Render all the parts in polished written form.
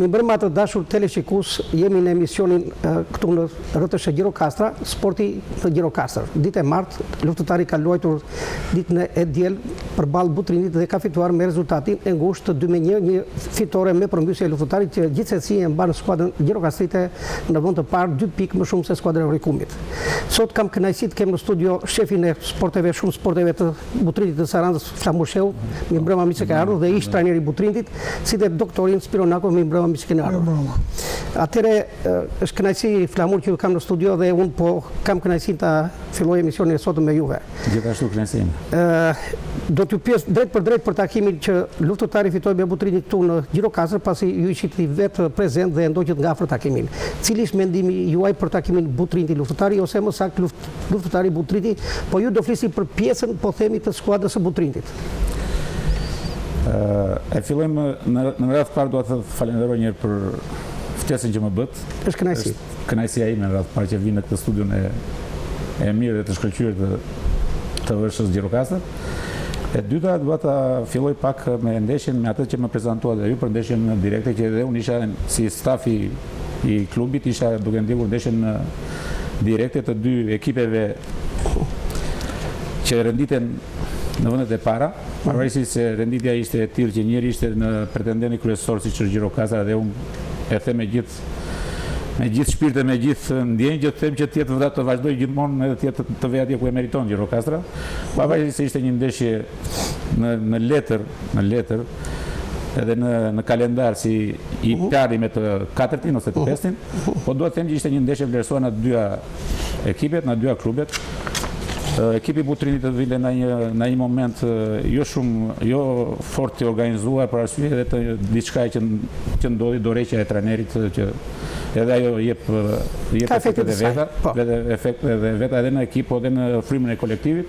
Mi mbrëma të dashur teleshikus, jemi në emisionin këtu në RTS Gjirokastra, sporti në Gjirokastër. Ditë e martë, luftëtari ka luajtur ditën e diel përballë Butrinit dhe ka fituar me rezultatin e ngushtë 2-1, një fitore me përmbysje e luftëtarit që gjithsesi e mban skuadrën Gjirokastrite në vend të parë 2 pikë më shumë se skuadra e Rikumit. Sot kam kënaqësinë të kem në studio shefin e sporteve, shumë sporteve të Butrinit të Sarandës, Flamur Sheu, mi mbrëma mi që ka ardhur dhe ish trajneri Butrinit, si dhe doktorin Spironako, mi mbrëma mi që keni ardhur. Atëre është kënaqësi Flamur që ju kam në studio dhe unë po kam kënaqësinë ta filloj emisionin e sotëm me juve. Gjithashtu kënaqësinë. Do t'ju pyes drejt për takimin që luftëtari fitoi me Butrinit këtu në Gjirokastër, pasi ju ishit i vetë prezent dhe ndoqët nga afër takimin. Cili është mendimi juaj për takimin Butrinit luftëtari ose më saktë luftëtari Butrinit, po ju do flisni për pjesën, po themi, të skuadrës së Butrinit. E fillojmë në radhë parë, do të falenderoj një herë për ftesën që më bët. Është kënaqësi. Kënaqësia ime në radhë parë që vi në këtë studion e mirë dhe të shkëlqyer të vëshës Gjirokastër. E dyta, do ta filloj pak me ndeshjen, me atë që më prezantuat ju për ndeshjen direkte, që edhe unë isha si stafi i klubit, isha duke ndjekur ndeshjen direkte të dy ekipeve që renditen në vendet e para, pavarësisht se renditja ishte e tillë që njëri ishte në pretendenti kryesor siç është Gjirokastra, dhe unë e them me gjithë shpirt dhe me gjithë ndjenjë që them që tjetë vëdat të vazhdoj gjithmonë edhe tjetë të vej atje ku e meriton Gjirokastra. Pavarësisht se ishte një ndeshje në letër edhe në kalendar si i pari me të 4-tin ose të 5-tin, po do të them që ishte një ndeshje vlerësuar në dyja ekipet, në dyja klubet. Ekipi Butrinit të vile në një moment jo fort të organizuar për arsye edhe të diçka që ndodhi dorëheqja e trajnerit, që edhe ajo jep efekte dhe veta edhe në ekip, edhe në frymën e kolektivit.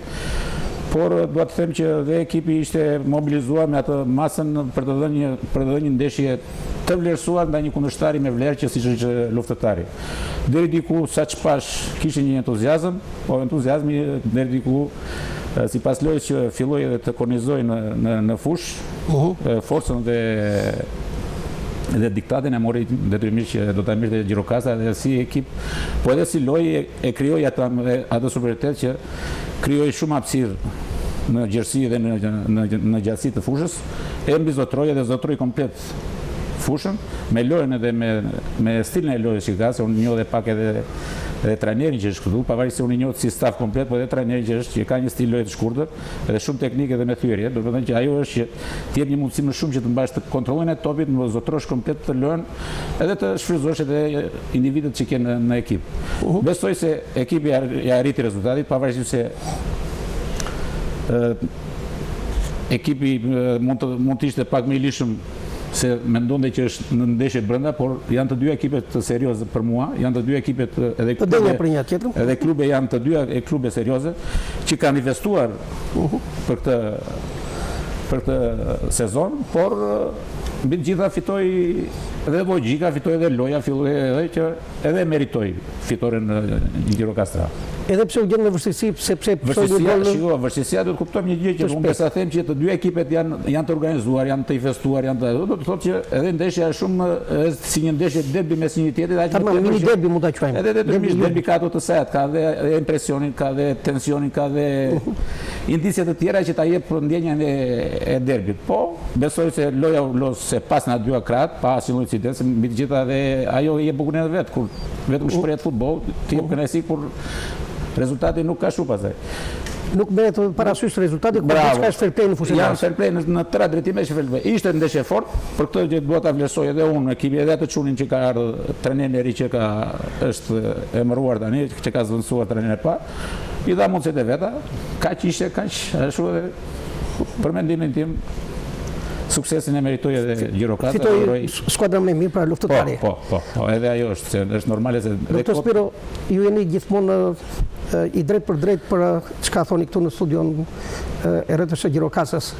Por do të them që dhe ekipi ishte mobilizuar me atë masën për të dhënë një ndeshje të vlerësuar ndaj një kundërshtari me vlerë që siç është luftëtari. Deri diku saç pash kishte një entuziazëm, po entuziazmi deri diku sipas lojës që filloi edhe të kornizoi në fushë, forcën dhe diktatin e mori detyrimisht që do ta mirë Gjirokastra, dhe si ekip, po edhe si lojë e krijoi atë superioritet që krijoi shumë hapësirë në gjerësi dhe në gjatësi të fushës, e mbizotroi dhe zotroi komplet fushën, me lojën edhe me stilin e lojës që ka, se unë njoh dhe pak edhe trajnerin që është këtu, pavarësisht se unë njoh si staf komplet, po edhe trajnerin që ka një stil loje të shkurtër, edhe shumë teknike dhe me thyerje, do të thënë që ajo është që të jep një mundësi më shumë që të mbash të kontrollin e topit, më zotrosh komplet të lojën, edhe të shfrytëzosh edhe individet që kanë në ekip. Besoj se ekipi ja arriti rezultatit, pavarësisht se ekipi mund të ishte pak më i lishëm se mendonte që është në ndeshje brenda, por janë të dy ekipet të serioze për mua, janë të dy ekipet edhe klube janë të dy klube serioze që kanë investuar për këtë sezon, por mbi të gjitha fitoi edhe logjika, fitoi edhe loja, filloi edhe që edhe meritoi fitoren në Gjirokastra. Edhe pse u gjen në vështirësi, sepse vështirësia do të kuptojmë një gjë që unë besa them që të dy ekipet janë të organizuar, janë të investuar, do të thotë që edhe ndeshja është shumë si një ndeshje derbi mes një tjetrit, mini derbi mund ta quajmë. Edhe derbi ka ato të saj, ka dhe impresionin, ka dhe tensionin, ka dhe indicie të tjera që ta jep ndjenjën e derbit. Po besoj se loja u los se pas në dyja krahët, pa asnjë incident, se mbi të gjitha dhe ajo jep bukurinë vet, kur vetëm shprehet futboll, ti jep kënaqësi kur rezultati nuk ka shumë pasaj. Nuk merret parasysh rezultati, por diçka është fair play në fushën. Janë fair play në të drejtime që fair play. Ishte ndeshje fort, për këtë që dua ta vlerësoj edhe unë ekipi, edhe atë çunin që ka ardhur, trajneri i ri që është emëruar tani, që ka zvendësuar trajnerin e parë, i dha mundësitë e veta, kaq ishte, kaq ashtu edhe për mendimin tim suksesin e meritoi edhe Gjirokastra. Fitoi skuadra më mirë pra luftëtari. Po, edhe ajo është normale se Doktor Spiro, ju jeni gjithmonë i drejt për çka thoni këtu në studion e RTS Gjirokastrës.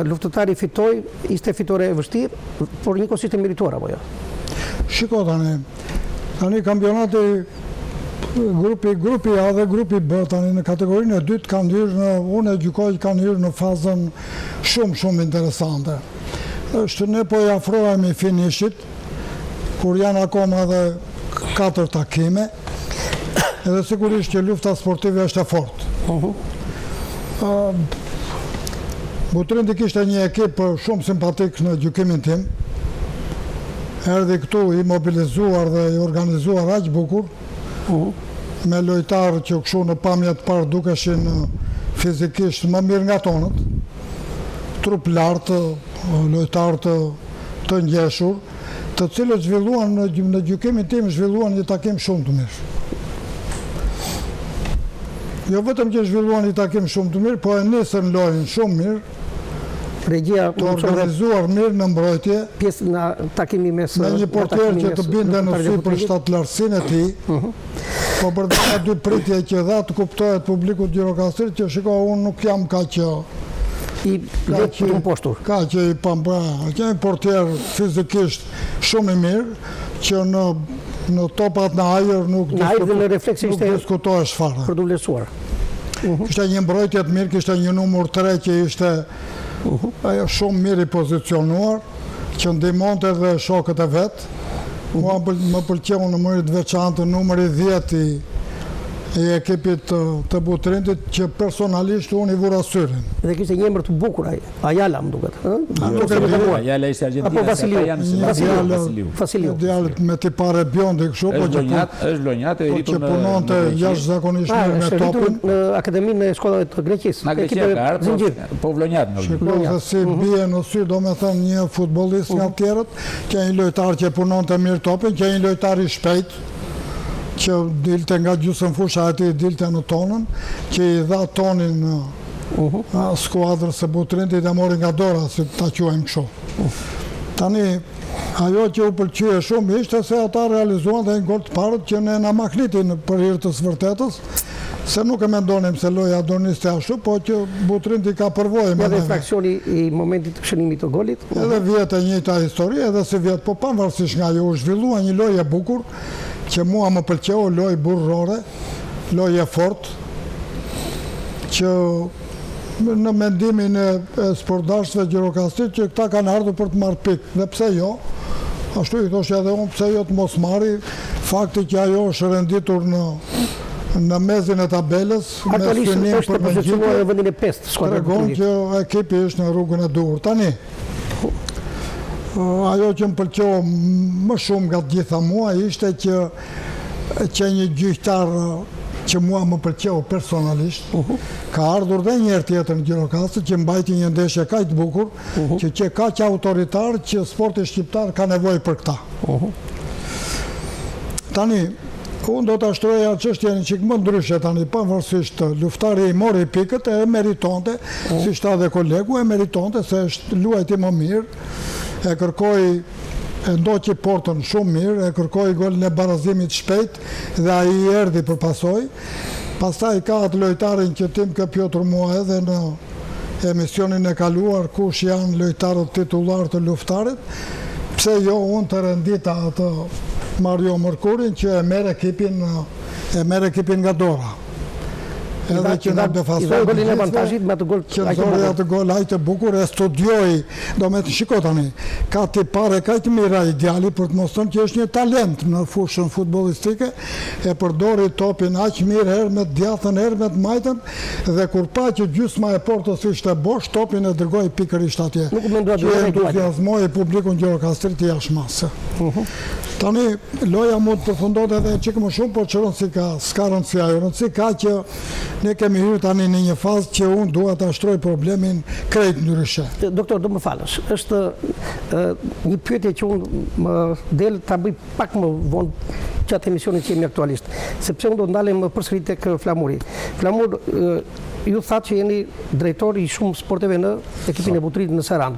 Luftëtari fitoi, ishte fitore e vështirë, por njëkohësisht ishte merituar apo jo? Shiko tani kampionati grupi A dhe grupi B tani në kategorinë e dytë kanë hyrë unë e gjykoj kanë hyrë në fazën shumë interesante. Ne po i afrohemi finishit, kur janë akoma dhe 4 takime, edhe sigurisht që lufta sportive është e fortë. Butrindi kishte një ekip shumë simpatik në gjykimin tim, erdhi këtu i mobilizuar dhe i organizuar aq bukur, me lojtarë që kështu në pamjet parë dukeshin fizikisht më mirë nga tonët, trup lartë, lojtarë të ngjeshur, të cilët zhvilluan në gjykimin tim zhvilluan një takim shumë të mirë. Jo vetëm që zhvilluan një takim shumë të mirë, po e nisën lojën shumë mirë, Regjia të organizuar mirë në mbrojtje, pjesë në takimi mes me një portier që të binte në sy për shtatlarësinë e tij, po për dhe 2 pritje që dha të kuptohet publikut Gjirokastrit që shiko, unë nuk jam kaq i letë të mposhtur. Kaq i pambra, që një portier fizikisht shumë i mirë, që në topat në ajër nuk diskutohesh fare. Për të vlerësuar. Kishte një mbrojtje të mirë, kishte një numër 3 që ishte shumë mirë i pozicionuar, që ndihmonte edhe shokët e vet. Më pëlqeu në mënyrë të veçantë numri 10 i ekipit të Butrindit, që personalisht unë i vura syrin. Dhe kishte një emër të bukur ai, Ayala më duket, Ayala ishte argentinac. Apo Vasiliu. Djalët me tipare biondi kështu, po është lonjat e që punonte jashtëzakonisht mirë me topin. Në Akademinë e Shkollave të Greqisë. Në Greqi ka ardhur, po vlonjat në Shikoj se si bie në sy, domethënë një futbollist nga të tjerët, që një lojtar që punonte mirë topin, që një lojtar i shpejt, që dilte nga gjysmë fusha ati dilte në tonën, që i dha tonin skuadrës së Butrindit e mori nga dora, si ta quajmë kështu. Tani, ajo që u pëlqye shumë ishte se ata realizuan dhe një gol të parët që ne na maknitin për hir të së vërtetës, se nuk e mendonim se loja doniste ashtu, po që Butrindi ka përvojë me edhe fraksioni i momentit të shënimit të golit. Edhe vjet e njëjta histori, edhe si vjet, po pavarësisht nga ajo u zhvillua një lojë e bukur, që mua më pëlqeu, lojë burrore, lojë e fortë, që në mendimin e sportdashëve Gjirokastrit që këta kanë ardhur për të marrë pikë, dhe pse jo, ashtu i thoshja edhe unë, pse jo të mos marri, fakti që ajo është renditur në mezin e tabelës, me synim për mëngjitje, tregon që ekipi është në rrugën e duhur. Tani, ajo që më pëlqeu më shumë nga të gjitha mua ishte që një gjyqtar që mua më pëlqeu personalisht, ka ardhur dhe njëherë tjetër në Gjirokastër, që mbajti një ndeshje kaq të bukur, që kaq autoritar që sporti shqiptar ka nevojë për këtë. Tani, unë do të ashtroja çështjen një çik më ndryshe tani, pavarësisht luftari i mori pikët e meritonte, si shta dhe kolegu, e meritonte se luajti më mirë, e kërkoi, e ndoqi portën shumë mirë, e kërkoi golin e barazimit shpejt dhe ai erdhi për pasoj. Pastaj ka atë lojtarin që tim ka pyetur mua edhe në emisionin e kaluar, kush janë lojtarët titullar të luftarit, pse jo unë të rendita atë Mario Mërkurin që e merr ekipin nga dora. Edhe që nga befasoj golin e avantazhit me atë gol që nëzori atë gol aq të bukur, e studioj, do me të shiko tani, ka tipare kaq mira ideali për të mos thënë që është një talent në fushën futbollistike, e përdori topin aq mirë, herë me djathën, herë me të majtën, dhe kur pa që gjysma e portës ishte bosh, topin e dërgoi pikërisht atje. Që entuziazmoi publikun Gjirokastrit jashtëmase. Tani, loja mund të përfundot edhe çik më shumë, por që rëndësi ka, s'ka rëndësi ajo. Rëndësi ka që ne kemi hyrë tani në një fazë që unë dua ta shtroj problemin krejt ndryshe. Doktor, do më falësh, është një pyetje që unë më del ta bëj pak më vonë qatë emisionin që jemi aktualisht, sepse unë do të ndalem përsëri tek Flamuri. Flamur, ju thatë që jeni drejtor i shumë sporteve në ekipin e Butrindit në Saran.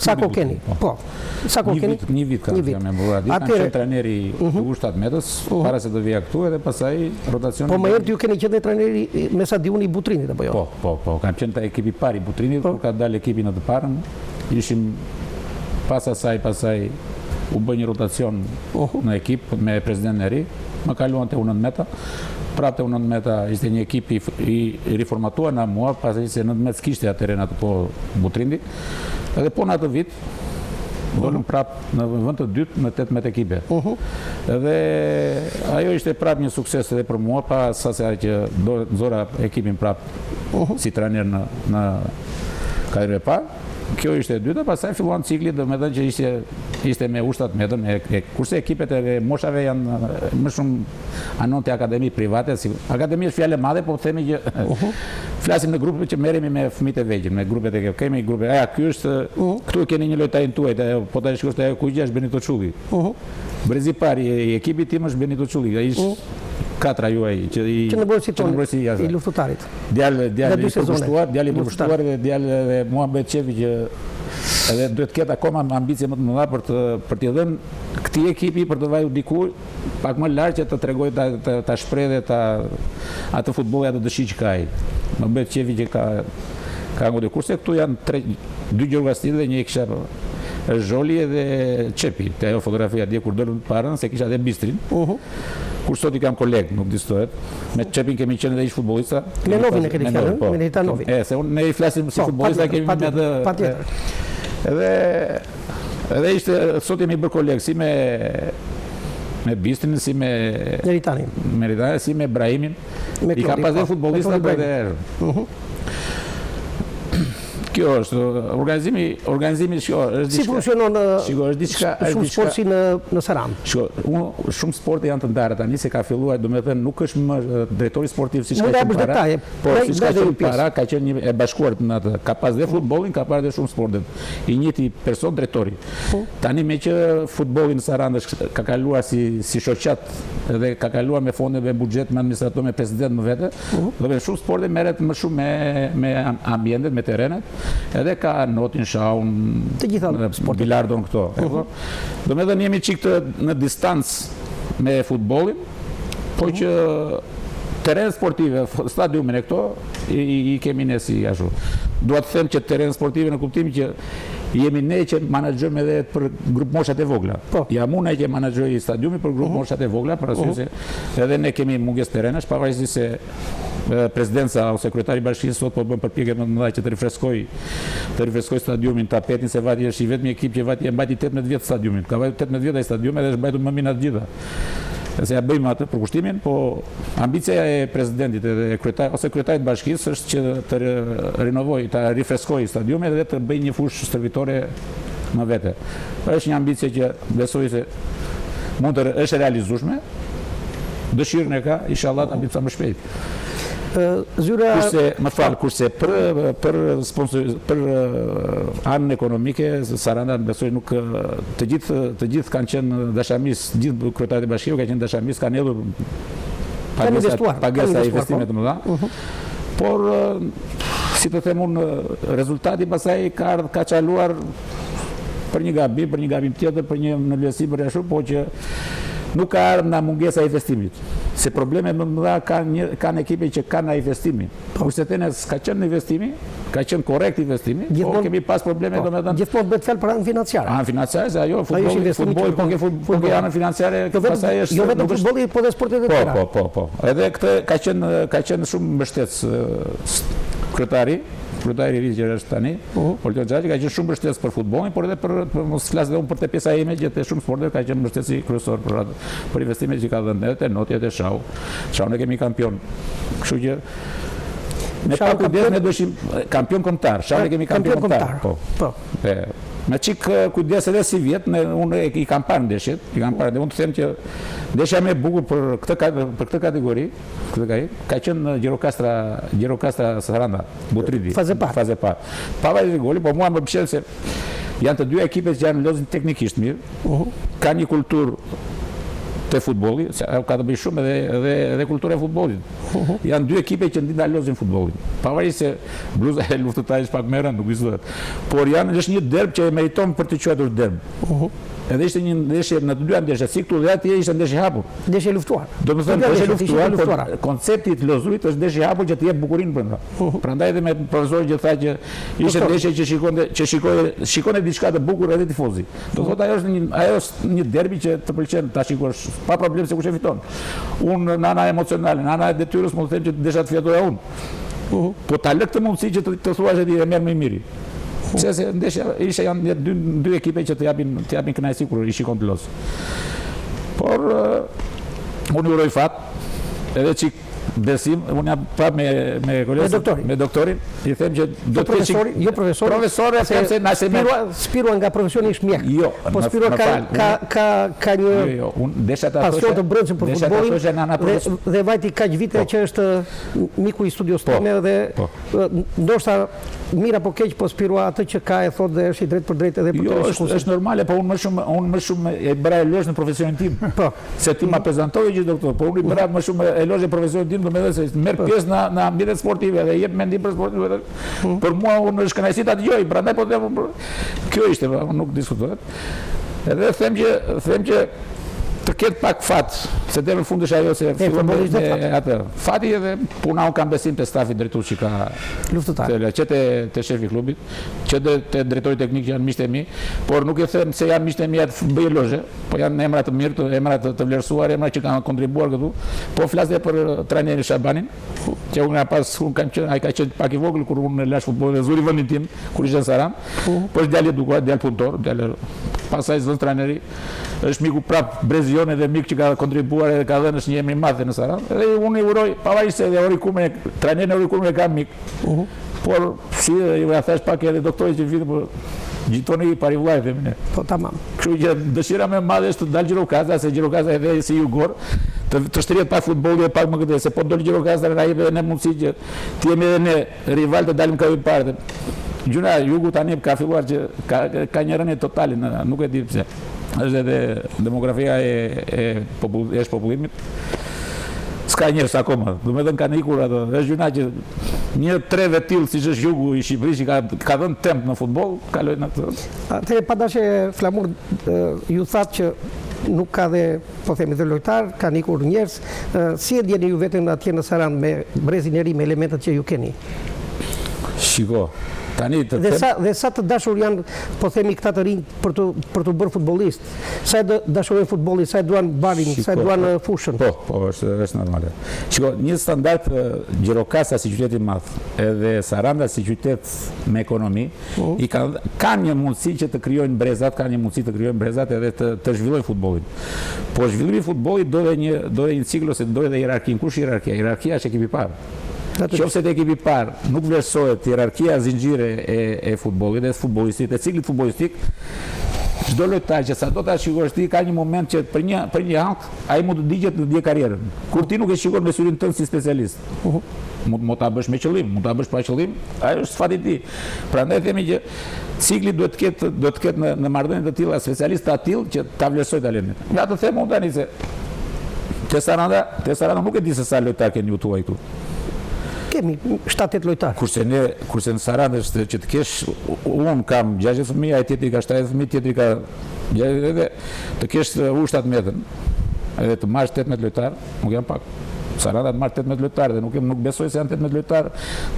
Sa kohë keni? Po. Sa kohë keni? Një vit ka me mburat. Kam qenë trajneri i U17 metës, para se do vija këtu edhe pastaj rotacioni. Po më herët ju keni qenë trajneri me sa diuni i Butrindit apo jo? Po, kam qenë te ekipi i parë i Butrindit, kur ka dalë ekipi në të parën, ishim pas asaj u bë një rotacion në ekip me presidentin e ri, më kaluan te U19 meta. Prapë te U19 meta ishte një ekip i riformatuar nga mua, pasi se 19 s'kishte atëherë atë po Butrindi. Edhe po në atë vit dolëm prapë në vend të dytë në 18 ekipe. Edhe ajo ishte prapë një sukses edhe për mua, pa sa se që nxora ekipin prapë si trajner në kategorinë e parë. Kjo ishte e dyta, pastaj filluan cikli, domethënë që ishte me ushtat medën, kurse ekipet e moshave janë më shumë anon të akademi private, akademi është fjalë e madhe, po themi që flasim në grupe që merremi me fëmijët e vegjël, me grupet e kemi grupe, ky është, këtu keni një lojtarin tuaj, po ta shikosh te ajo kujja është Benito Çulli. Brezi pari i ekipit tim është Benito Çulli, ai është katra juaj që në borësi i luftëtarit. Djalë i përkushtuar dhe djalë dhe Muhamet Çefi që edhe duhet të ketë akoma ambicie më të mëdha për t'i dhënë këtij ekipi për të vajur diku pak më lart që të tregojë ta shprehë dhe atë futbolli atë dëshirë që ka ai. Muhamet Çefi që ka ngjitur kurse këtu janë 2 gjorgastit dhe një kisha është Zholi edhe Çepi. Te ajo fotografia dje kur dolën parën se kisha edhe Bistrin. Kur sot i kam koleg, nuk distohet. Me Çepin kemi qenë dhe ish futbollista. Me Novin e keni fjalën, me Nita Novin. Se unë ne i flasim si futbollista kemi me atë. Patjetër. Edhe ishte sot jemi bërë koleg si me Bistrin, si me Meritanin, si me Brahimin. I kam pas dhe futbollista për dhe kjo është organizimi është si funksionon shumë sport si në Saran. Shumë sporte janë të ndara tani se ka filluar, domethënë nuk është më drejtori sportiv siç ka qenë para. Po siç ka qenë para, ka qenë një e bashkuar në atë. Ka pas dhe futbollin, ka parë dhe shumë sportet. I njëjti person drejtori. Tani me që futbolli në Saran ka kaluar si shoqat dhe ka kaluar me fonde me buxhet, me administrator, me president më vete, domethënë shumë sporte merret më shumë me ambientet, me terrenet. Edhe ka notin, shaun, bilardon këto. Domethënë jemi çik në distancë me futbollin, po që terren sportive, stadiumin e këto i kemi ne si ashtu. Dua të them që terren sportive në kuptimin që jemi ne që menaxhojmë edhe për grup moshat e vogla. Jam unë që menaxhoj stadiumin për grup moshat e vogla, për arsye se edhe ne kemi mungesë terrenash, pavarësisht se presidenca ose kryetari i bashkisë sot po bën përpjekje më të mëdha që të rifreskoj stadiumin, tapetin, se Vati është i vetmi ekip që Vati e mbajti 18 vjet stadiumin. Ka vajtur 18 vjet ai stadiumi dhe është mbajtur më mirë të gjitha. Se ja bëjmë atë përkushtimin, po ambicia e presidentit edhe kryetarit të bashkisë është që të rinovojë, të rifreskojë stadiumin dhe të bëjë një fushë stërvitore më vete. Është një ambicie që besoj se mund të është realizueshme. Dëshirën e ka, inshallah ta bëjmë sa më shpejt. Kurse për anën ekonomike, Saranda besoj nuk të gjithë kanë qenë dashamis, gjithë kryetarit e bashkisë kanë qenë dashamis, kanë hedhur pagesa investime të mëdha. Por si të them unë, rezultati pastaj ka çaluar për një gabim tjetër, për një nënlesim për ashtu, po që nuk ka ardhur nga mungesa e investimit. Se problemet më të mëdha kanë ekipe që kanë investimin. Kurse tenes ka qenë investimi, ka qenë korrekt investimi, po kemi pas probleme domethënë. Gjithmonë bëhet fjalë për anën financiare. Anë financiare, se ajo futbolli po ke anën financiare, pastaj është jo vetëm futbolli, po dhe sportet e tjera. Po. Edhe këtë ka qenë shumë mbështetës kryetari i ri që është tani, Politon Xhaxhi ka qenë shumë mbështetës për futbollin, por edhe për mos flas edhe unë për te pjesa ime që te shumë sporte ka qenë mbështetësi kryesor për investimet që ka dhënë edhe te Noti edhe Shau. Shau ne kemi kampion. Kështu që me pa kujdes ne dëshim kampion kombëtar. Shau ne kemi kampion kombëtar. Po. Me çik kujdes edhe si vjet, unë i kam parë ndeshjet, dhe unë të them që ndeshja më e bukur për këtë kategori, ka qenë Gjirokastra Saranda, Butridi. Faze parë. Pavarësisht goli, po mua më pëlqen se janë të dy ekipet që janë lozin teknikisht mirë, ka një kulturë të futbolli, ka të bëjë shumë edhe kultura e futbollit. Janë dy ekipe që ndalozin futbollin. Pavarësisht se bluza e luftëtarit pak më rënd, nuk vizohet. Por është një derb që meriton për të quajtur derb. Edhe ishte një ndeshje në të dyja ndeshjet, si këtu dhe atje ishte ndeshje hapur. Ndeshje luftuar. Domethënë ndeshje luftuar, por koncepti i lozurit është ndeshje hapur që të jep bukurinë brenda. Prandaj edhe me profesorin që tha që ishte ndeshje që shikonte diçka të bukur edhe tifozi. Do thotë ajo është një derbi që të pëlqen ta shikosh pa problem se kush e fiton. Unë në ana emocionale, në ana e detyrës mund të them që desha të fitoja unë. Po ta lë këtë mundësi që të thuash se ti e merr më i miri. Pse se ndeshja ishte janë dy ekipe që të japin kënaqësi kur i shikon të losë. Por unë uroj fat, edhe çik besim, unë jam prapë me doktorin, i them që do të keq. Jo profesori, them se na se Spiro nga profesioni është mjek. Jo, po Spiro ka një unë desha ta pasion të brendshëm për futbollin dhe vajti kaq vite që është miku i studios time dhe ndoshta mira po keq, po Spiro atë që ka e thot dhe është i drejt për drejt edhe për të shkuar. Është normale, po unë më shumë e bëra eloz në profesionin tim. Po. Se ti ma prezantoi që doktor, po unë i bëra më shumë eloz në profesionin tim, do të thotë se merr pjesë në ambientet sportive dhe jep mendim për sportin. Për mua unë është kënaqësi ta dëgjoj, prandaj po them kjo ishte, nuk diskutohet. Edhe them që të ketë pak fat, se dhe në fund është ajo se fillon me atë. Fati edhe puna unë kam besim të stafit drejtues që ka luftëtar. Që te shefi i klubit, që te drejtori teknik që janë miqtë e mi, por nuk e them se janë miqtë e mi atë bëj elozhe, po janë emra të mirë, emra të vlerësuar, emra që kanë kontribuar këtu. Po flas edhe për trajnerin Shabanin, që unë ai ka qenë pak i vogël kur unë lash futbollin dhe zuri vendin tim kur ishte në Saran. Po është djalë edukuar, djalë punëtor, djalë pasaj zon trajneri, është miku prap Brezione dhe mik që ka kontribuar edhe ka dhënë një emër i madh në Saran. Edhe unë i uroj, pavarësisht se Orikume, trajneri Orikume ka mik. Por si ju ja thash pak edhe doktorit që vjen, por gjitoni i parivullaj themi ne. Po tamam. Kështu që dëshira më e madhe është të dalë Gjirokaza, se Gjirokaza edhe si Jugor, të shtrihet pak futbolli e pak më këtë, se po dol Gjirokaza na jep edhe ne mundësi që të jemi edhe ne rival të dalim këtu parë. Gjuna Jugu tani ka filluar që ka një rënje totale, nuk e di pse. Është edhe demografia e popullimit. S'ka njerëz akoma. Do të thënë kanë ikur ato. Është gjuna që një 3 vetil siç është Jugu i Shqipërisë ka dhënë temp në futboll, kalojnë atë. Atë pa dashje Flamur ju thatë që nuk ka dhe, po themi, dhe lojtar, kanë ikur njerëz. Si e ndjeni ju veten atje në Saran me brezin e ri, me elementet që ju keni? Shiko. Dhe sa të dashur janë, po themi, këta të rinj për të bërë futbollist? Sa e dashurojnë futbollin, sa e duan barin, sa e duan fushën? Po, është normale. Shiko, një standard Gjirokasa si qytet i madh, edhe Saranda si qytet me ekonomi, kanë një mundësi që të krijojnë brezat, edhe të zhvillojnë futbollin. Po zhvillimi i futbollit do dhe një ciklo, se do edhe hierarkinë. Kush hierarkia? Hierarkia është ekipi i parë. Qofse të ekipi parë nuk vlerësohet hierarkia zinxhire e futbollit dhe futbollistit, e ciklit futbollistik, çdo lojtar që sa do ta shikosh ti ka një moment që për një ank ai mund të digjet në dje karrierën. Kur ti nuk e shikon me syrin tënd si specialist. Mund ta bësh me qëllim, mund ta bësh pa qëllim, ai është fati i tij. Prandaj themi që cikli duhet të ketë në marrëdhënie të tilla specialistë të tillë që ta vlerësojë talentin. Ja të them unë tani se te Saranda nuk e di se sa lojtar keni ju tuaj këtu. Kemi 7-8 lojtarë. Kurse në Saran është që të kesh, unë kam 60 fëmijë, ai tjetri ka 70 fëmijë, tjetri ka 60, edhe të kesh U17, edhe të marrësh 18 lojtarë, nuk janë pak. Saranda të marrë 18 lojtarë dhe nuk besoj se janë 18 lojtarë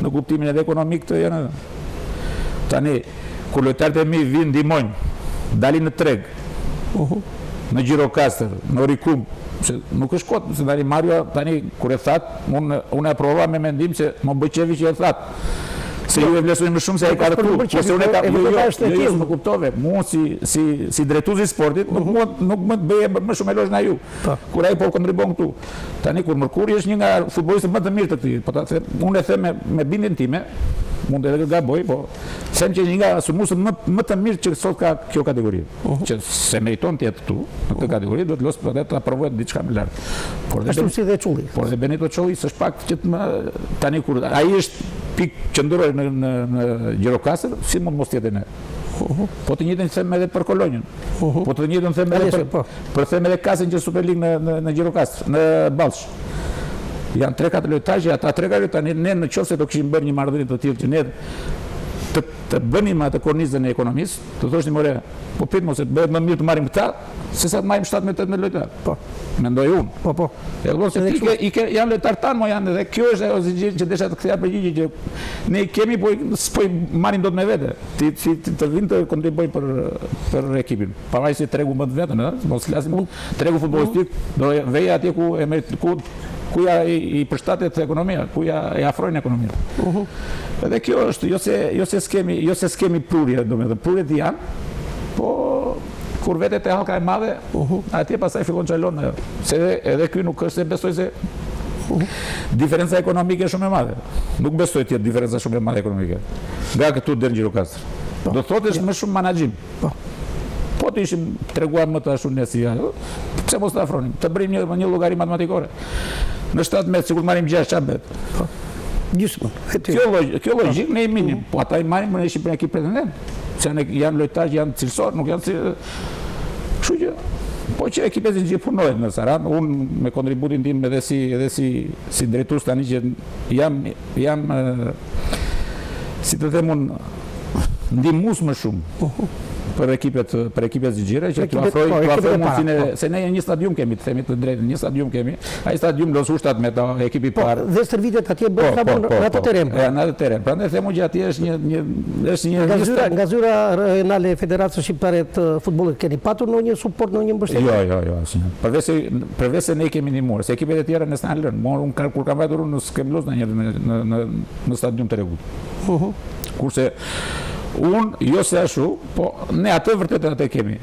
në kuptimin edhe ekonomik të janë. Tani, kur lojtarët e mi vinë ndihmojnë, dalin në treg, në Gjirokastër, në Orikum, nuk është kot, se tani Mario tani kur e that, unë e prova me mendim që më bëj qefi që e that. Se ju e vlerësoni më shumë se ai ka këtu, po se unë jo më kuptove, mua si drejtues i sportit, nuk më të bëj më shumë eloz na ju. Kur ai po kontribon këtu. Tani kur Mërkuri është një nga futbollistët më të mirë të këtij, po ta them, unë e them me bindjen time, mund edhe të gaboj, po them që një nga sulmuesët më të mirë që sot ka kjo kategori. Që se meriton të jetë këtu në këtë kategori, duhet los për të provuar diçka më lart. Ashtu si dhe Çulli. Por dhe Benito Çulli s'është pak që tani kur ai është pikë qendrore në Gjirokastër, si mund mos jetë ne. Po të njëjtën them edhe për Kolonjën. Po të njëjtën them edhe për them edhe Kasën që Superligë në Gjirokastër, në Ballsh. Janë 3-4 lojtarë, ata 3-4 tani ne në qoftë se do kishim bërë një marrëdhënie të tillë që ne të bënim atë kornizën e ekonomisë, të thoshim more, po prit mos e bëhet më mirë të marrim këta, se sa të marrim 17-18 lojtarë. Po. Mendoj unë. Po. Edhe se janë lojtarë tanë, mo janë, dhe kjo është ajo zinxhir që desha të kthea përgjigje që ne kemi, po s'po marrim dot me vete. Ti të vinë të kontribuojnë për ekipin. Pavarësisht se tregu më të vetën, mos flasim tregu futbollistik, do veja atje ku ku ja i përshtatet ekonomia, ku ja i afrojnë ekonomia. Edhe kjo është, jo se s'kemi prurje, domethënë prurjet janë, po kur vetet e hallka e madhe, atje pastaj fillon çajlon ajo. Se edhe ky nuk është se besoj se diferenca ekonomike është shumë e madhe. Nuk besoj të jetë diferenca shumë e madhe ekonomike. Nga këtu deri në Gjirokastër. Do thotë është më shumë menaxhim. Po të ishim treguar më të ashtu ne si ajo, pse mos të afronim? Të bëjmë një llogari matematikore. Në 17 sikur marrim 6 çabet. Gjysmë. Kjo logjik ne i minim, po ata i marrin në Shqipëri ekip pretendent. Se janë lojtarë, janë cilësor, nuk janë kështu që po që ekipet zinxhir punojnë në Saran, unë me kontributin tim edhe si drejtues tani që jam si të them unë ndihmues më shumë për ekipet zinxhire që t'u afroj mundësinë se ne një stadium kemi, të themi të drejtën, një stadium kemi. Ai stadium los ushtat me ta ekipi parë. Dhe stërvitet atje bëhen në atë terren. Në atë terren. Prandaj themu që atje është një nga zyra rajonale e Federatës Shqiptare të Futbollit keni patur ndonjë suport, ndonjë mbështetje? Jo, asnjë. Përveç se ne kemi ndihmuar, se ekipet e tjera ne s'na lënë. Unë kur kam vajtur unë s'kem los ndonjëherë në stadium të rregullt. Kurse unë, jo se ashtu, po ne atë vërtet atë kemi.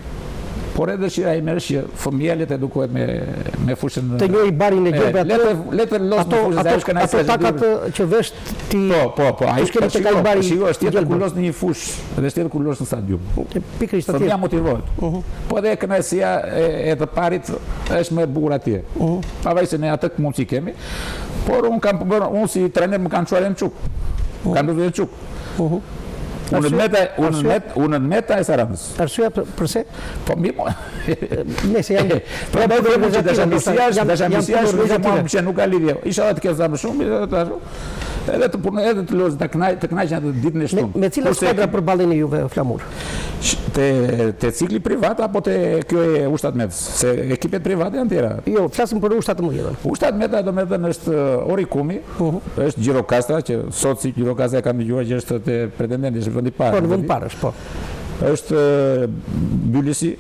Por edhe dëshira ime është që fëmija le të edukohet me fushën... Të njëri barin e gjembe atë... Le të los me fushën, se është ato takat që vesh ti... Po, a i shkemi të kaj bari... Shiko, është tjetër kur los në një fush, edhe është tjetër kur los në stadium. Pikrisht atje. Fëmija motivohet. Po edhe kënaqësia e të parit është më e bukur atje. Pavarësisht se ne atë mundësi kemi, por unë si trener më kanë çuar në çuk. Kanë dhënë çuk. Unë në meta e Saranës. Arsyeja përse? Po mirë. Nëse janë dashamisia është nuk ka lidhje. Isha të kesh më shumë, edhe të punoj edhe të lozë të kënaqen atë ditën e shtunë. Me cila skuadra përballeni juve Flamur? Te cikli privat apo te kjo e ushtat medës? Se ekipet private janë tjera. Jo, flasim për ushtat mëdha. Ushtat medë domethënë është Orikumi, është Gjirokastra, që sot si Gjirokastra e kam dëgjuar që është te pretendenti në vendi parë. Po në vend parë, po. Është Bylisi,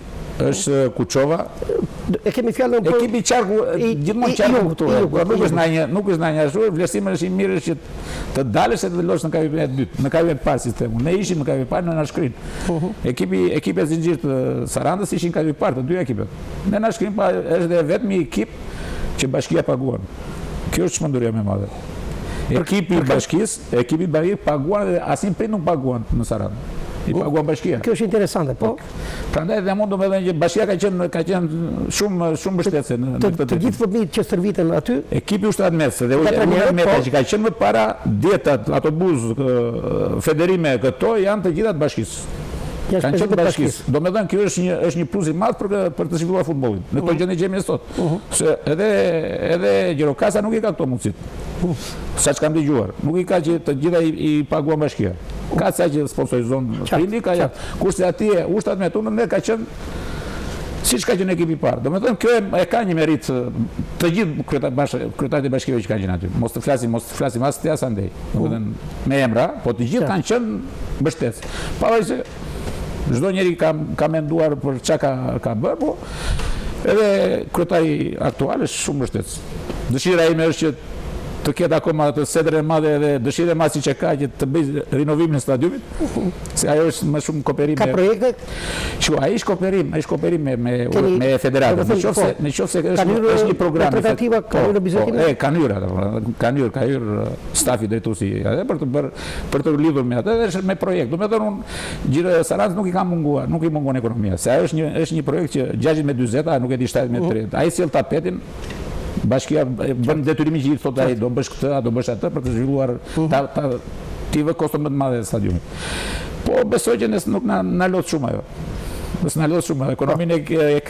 është Kuçova. E kemi fjalën për ekipi qarku, gjithmonë qarku këtu. Nuk është ndonjë ashtu, vlerësimi është i mirë që të dalësh edhe të losh në kampionatin e dytë, në kampionatin e parë sistemu. Ne ishim në kampionatin e parë në anashkrim. Ekipet zinxhir të Sarandës ishin në kampionatin e parë të dy ekipet. Në anashkrim pa është vetëm një ekip që bashkia paguan. Kjo është çmenduria më e madhe. Ekipi i bashkisë paguan dhe asnjë prind nuk paguan në Sarandë. I paguan bashkia. Kjo është interesante, po. Prandaj dhe mund domethënë që bashkia ka qenë shumë mbështetëse në këtë. Të gjithë fëmijët që stërviten aty. Ekipi ushtat mes dhe ushtat meta që ka qenë më para dietat, autobus, federime këto janë të gjitha të bashkisë. Kanë qenë të bashkisë. Domethënë kjo është një plus i madh për të zhvilluar futbollin. Në këtë gjendje gjemi sot. Se edhe Gjirokastra nuk i ka këto mundësitë. Sa që kam dëgjuar, nuk i ka që të gjitha i paguan bashkia. Ka sa që sponsorizon prindi, kurse atje ushtat me tunë ne ka qenë siç ka qenë ekipi i parë. Domethënë kjo e ka një merit të gjithë kryetarët e bashkive që kanë qenë aty. Mos të flasim as ti as andej. Domethënë me emra, po të gjithë kanë qenë mbështetës. Pavarësisht çdo njeri ka menduar për çka ka bërë, po edhe kryetari aktual është shumë mbështetës. Dëshira ime është që të ketë akoma të sedrën e madhe dhe dëshirën e madhe siç e ka që të bëj rinovimin e stadiumit, se ajo është më shumë kooperim. Ka projekte? Ai është kooperim me federatën. Nëse është një program. Alternativa ka hyrë bizetime? Kanë hyrë stafi drejtuesi edhe për të lidhur me atë, është me projekt. Domethënë unë Saranës nuk i mungon ekonomia. Se ajo është një projekt që 16 me 40, nuk e di 7 me 30. Ai sjell tapetin. Bashkia bën detyrimin që i thotë ai do bësh këtë, do bësh atë për të zhvilluar ti vë kosto më të madhe të stadiumit. Po besoj që nuk na lot shumë ajo. Nëse na lot shumë ekonominë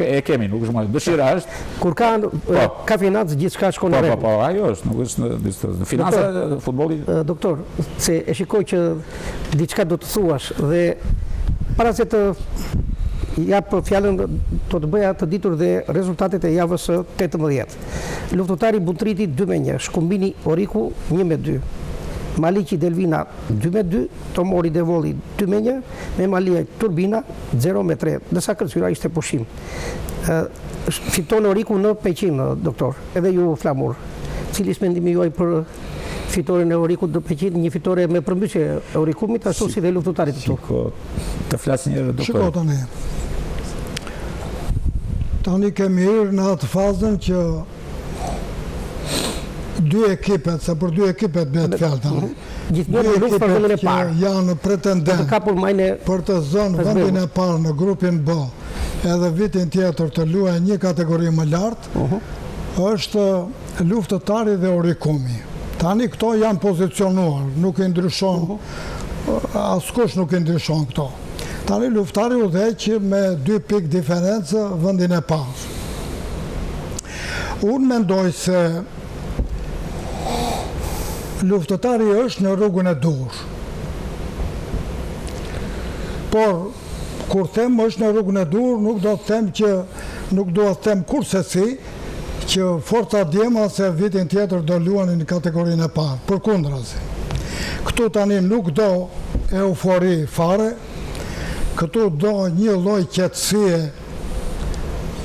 e kemi, nuk është më. Dëshira është kur ka financë gjithçka shkon në rregull. Po, ajo është, nuk është në financa futbolli. Doktor, se e shikoj që diçka do të thuash dhe para se të jap fjalën do të bëja të ditur dhe rezultatet e javës së 18. Luftëtari Buntriti 2-1, Shkumbini Oriku 1-2. Maliki Delvina 2-2, Tomori Devoli 2-1, me Malia Turbina 0-3, dësa kërcyra ishte pushim. Fiton Oriku në Peqin, doktor, edhe ju Flamur. Cili është mendimi juaj për fitoren e Eurikut do Peqin, një fitore me përmbysje Eurikumit, ashtu si dhe luftëtarit të tu? Të flasë njërë, doktor. Shiko tani. Tani kemi hyrë në atë fazën që dy ekipet, se për dy ekipet bëhet fjalë tani. Gjithmonë luftë për vendin e parë. Janë pretendent Të kapur majnë për të zënë vendin e parë në grupin B, edhe vitin tjetër të luajë një kategori më lartë, është luftëtari dhe Eurikumi. Tani këto janë pozicionuar, nuk i ndryshon, askush nuk i ndryshon këto. Tani luftari udhëheq me 2 pikë diferencë vendin e parë. Unë mendoj se luftëtari është në rrugën e dur. Por, kur them është në rrugën e dur, nuk do të them kurse si, që forca djema se vitin tjetër do luani në kategorinë e parë, përkundrazi. Këtu tani nuk do eufori fare, këtu do një lloj qetësie.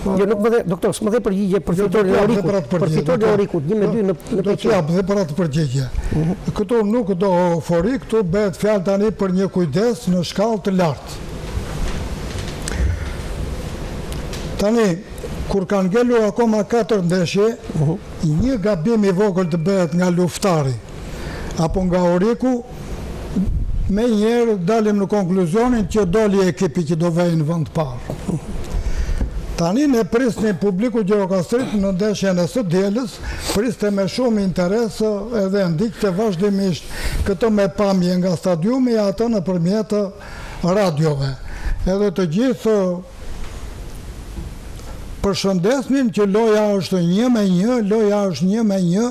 Jo, nuk më dhe, doktor, s'më dhe përgjigje për fitoren e Eurikut. Për fitoren e Eurikut, 1-2 në Do të jap dhe për atë përgjigje. Këtu nuk do eufori, këtu bëhet fjalë tani për një kujdes në shkallë të lartë. Tani, kur kanë ngelur akoma 4 ndeshje, një gabim i vogël të bëhet nga luftari apo nga Euriku, me njerë dalim në konkluzionin që doli ekipi që do vejnë në vend parë. Tani ne prisni publiku Gjirokastrit në ndeshjen e së dielës, priste me shumë interes edhe ndikte vazhdimisht këtë me pamje nga stadiumi atë nëpërmjet radiove. Edhe të gjithë përshëndesnin që loja është 1-1, loja është 1-1,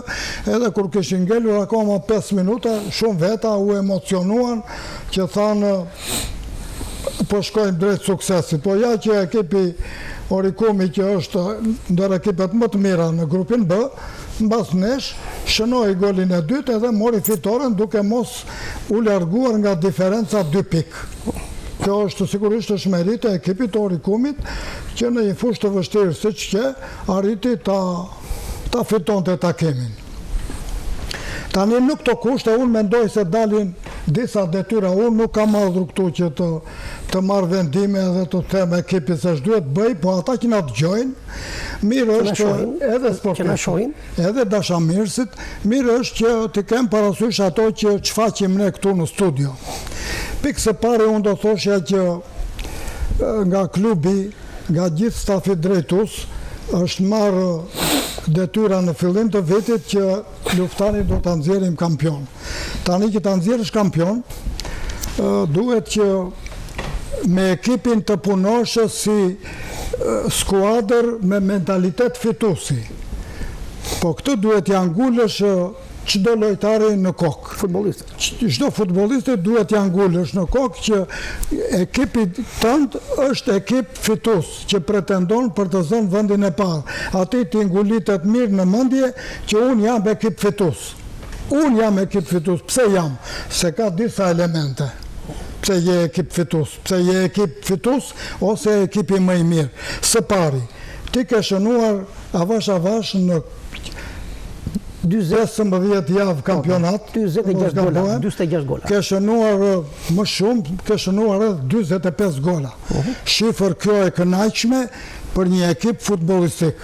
edhe kur kishin ngelur akoma 5 minuta, shumë veta u emocionuan që thanë po shkojmë drejt suksesit. Po ja që ekipi Eurikumi që është ndër ekipet më të mira në grupin B, mbas nesh shënoi golin e dytë edhe mori fitoren duke mos u larguar nga diferenca 2 pikë. Kjo është sigurisht është merit e ekipit të Eurikumit që në një fushë të vështirë siç që arriti ta fitonte takimin. Tani nuk të kushte, unë mendoj se dalin disa detyra, unë nuk kam ardhur këtu që të marrë vendime dhe të them ekipit se ç'duhet bëj, po ata që na dëgjojnë, mirë është edhe sportistë, edhe dashamirësit, mirë është që të kem parasysh ato që ç'faqim ne këtu në studio. Pikë së pari unë do thoshja që nga klubi, nga gjithë stafi drejtues, është marrë detyra në fillim të vitit që luftari do të nxjerrim kampion. Tani që ta nxjerrësh kampion, duhet që me ekipin të punosh si skuadër me mentalitet fituesi. Po këtë duhet ja ngulësh çdo lojtari në kokë. Futbollist. Çdo futbollist duhet ja ngulësh në kokë që ekipi tënd është ekip fitues që pretendon për të zënë vendin e parë. Aty ti ngulitet mirë në mendje që unë jam ekip fitues. Unë jam ekip fitues. Pse jam? Se ka disa elemente. Pse je ekip fitues? Pse je ekip fitues ose ekipi më i mirë? Së pari, ti ke shënuar avash në 15 javë kampionat, 26 gola. Ke shënuar më shumë, ke shënuar edhe 45 gola. Shifër kjo e kënaqshme për një ekip futbollistik.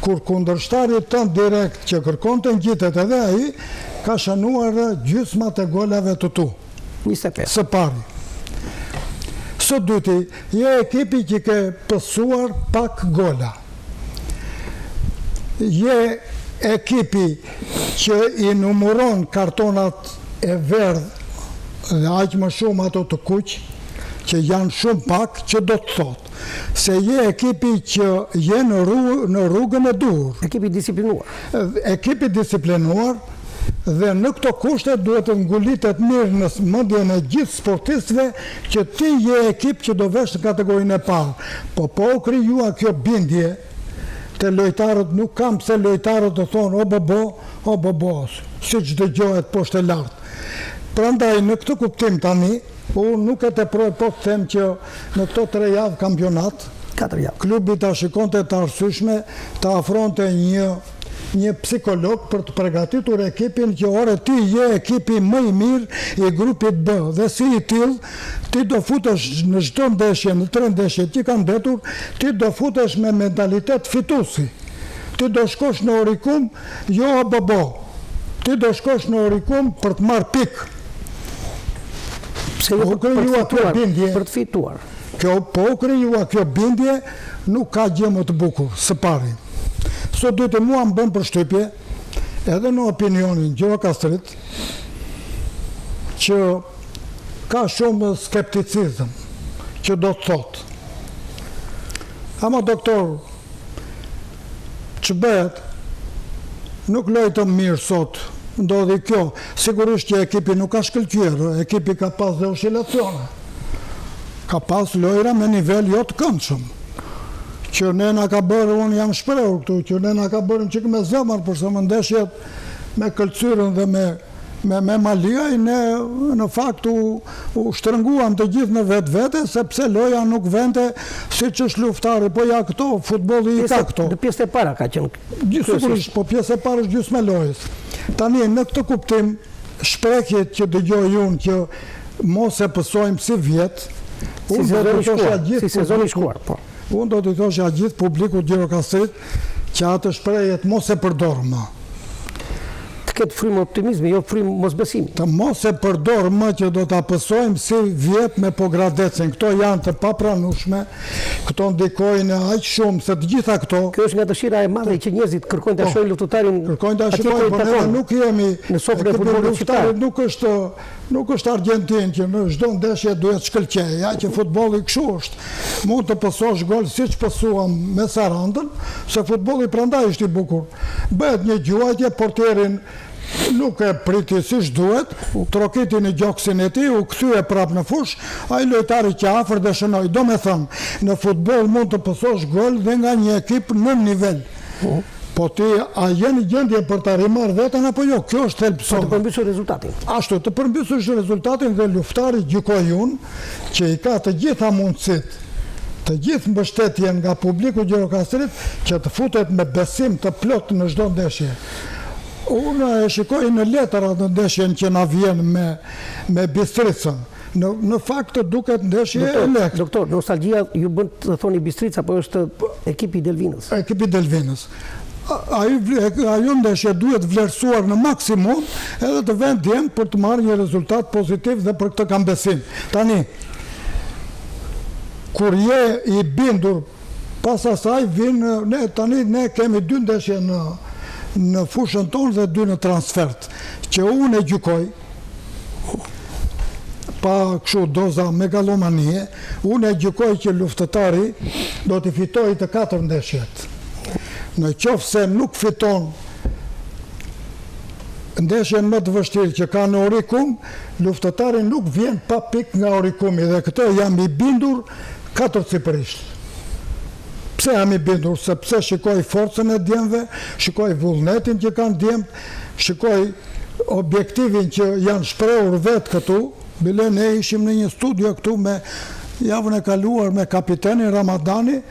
Kur kundërshtari tënd direkt që kërkonte ngjitet edhe ai, ka shënuar gjysmat e golave të tu. 25. Së pari. Së dyti, je ekipi që ke pësuar pak gola. Je ekipi që i numëron kartonat e verdhë dhe aq më shumë ato të kuq, që janë shumë pak, që do të thotë se je ekipi që je në rrugën e dur. Ekipi disiplinuar. Ekipi disiplinuar dhe në këto kushte duhet të ngulitet mirë në mendjen e gjithë sportistëve që ti je ekip që do vesh në kategorinë e parë. Po krijua kjo bindje të lojtarët, nuk kam pse lojtarët të thonë o bobo, si që dëgjohet poshtë e lartë. Prandaj në këtë kuptim tani, unë nuk e teproj po të them që në këto 3 javë kampionat, 4 javë. Klubi ta shikonte të arsyeshme, ta afronte një një psikolog për të përgatitur ekipin që ore ti je ekipi më i mirë i grupit B dhe si i tillë ti do futesh në çdo ndeshje, në 3 ndeshje që kanë mbetur, ti do futesh me mentalitet fituesi. Ti do shkosh në Orikum jo bobo. Ti do shkosh në Orikum për të marrë pikë. Pse jo për të fituar. Po krijua kjo bindje nuk ka gjë më të bukur së pari. Sot duhet mua më bën përshtypje edhe në opinionin Gjirokastrit që ka shumë skepticizëm që do të thotë. Ama doktor, që bëhet, nuk lojtëm mirë sot, ndodhi kjo. Sigurisht që ekipi nuk ka shkëlqyer, ekipi ka pas dhe oscilacione. Ka pas lojra me nivel jo të këndshëm. Që ne na ka bërë, unë jam shprehur këtu, që ne na ka bërë në qikë me zemër, përse më ndeshjet me Këlcyrën dhe me Maliaj, ne në fakt u shtrënguam të gjithë në vetë, sepse loja nuk vente si që është luftari, po ja këto, futbolli i ka këto. Në pjesë e para ka qenë. Sigurisht, po pjesë e para është gjysmë e lojës. Tani, në këtë kuptim, shprehjet që dëgjoj unë që mos e pësojmë si vjetë, si sezoni shkuar, po. Unë do të thosha gjithë publikut Gjirokastrit që atë shprehjet mos e përdor më. Të ketë frymë optimizmi, jo frymë mosbesimi. Të mos e përdor më që do të apësojmë si vjet me pogradecin. Këto janë të papranueshme, këto ndikojnë aq shumë se të gjitha këto. Kjo është nga dëshira e madhe që njerëzit kërkojnë ta shohin luftëtarin. Kërkojnë ta shohin, por ne nuk jemi në sofrën e futbollit shqiptar. Nuk është Argentinë që në çdo ndeshje duhet shkëlqej, ja që futbolli kështu është. Mund të pësosh gol siç pësuam me Sarandën, se futbolli prandaj është i bukur. Bëhet një gjuajtje, portierin nuk e priti siç duhet, trokiti në gjoksin e tij, u kthye prap në fush, ai lojtari që afër dhe shënoi. Domethënë, në futboll mund të pësosh gol dhe nga një ekip në nivel. Po ti, a jeni gjendje për të rimarrë vetën apo jo? Kjo është thelbësore. Të përmbysur rezultatin. Ashtu, të përmbysur rezultatin dhe luftari gjykoj unë që i ka të gjitha mundësit, të gjithë mbështetjen nga publiku Gjirokastrit që të futet me besim të plot në çdo ndeshje. Unë e shikoj në letër atë ndeshjen që na vjen me Bistricën. Në fakt të duket ndeshje e lehtë. Doktor, nostalgjia ju bën të thoni Bistrica, po është ekipi i Delvinës. Ekipi i Delvinës. Ajo ndeshje duhet vlerësuar në maksimum edhe të vend djem për të marrë një rezultat pozitiv dhe për këtë kam besim. Tani, kur je i bindur, pas asaj vinë, ne kemi 2 ndeshje në fushën tonë dhe 2 në transfert, që unë e gjykoj, pa kështu doza megalomanie, unë e gjykoj që luftëtari do t'i fitoj të 4 ndeshjet. Në qoftë se nuk fiton ndeshjen më të vështirë që ka në Orikum, luftëtari nuk vjen pa pikë nga Orikumi dhe këtë jam i bindur 4-0. Pse jam i bindur? Sepse shikoj forcën e djemve, shikoj vullnetin që kanë djemt, shikoj objektivin që janë shprehur vetë këtu. Bile ne ishim në një studio këtu me javën e kaluar me kapitenin Ramadani,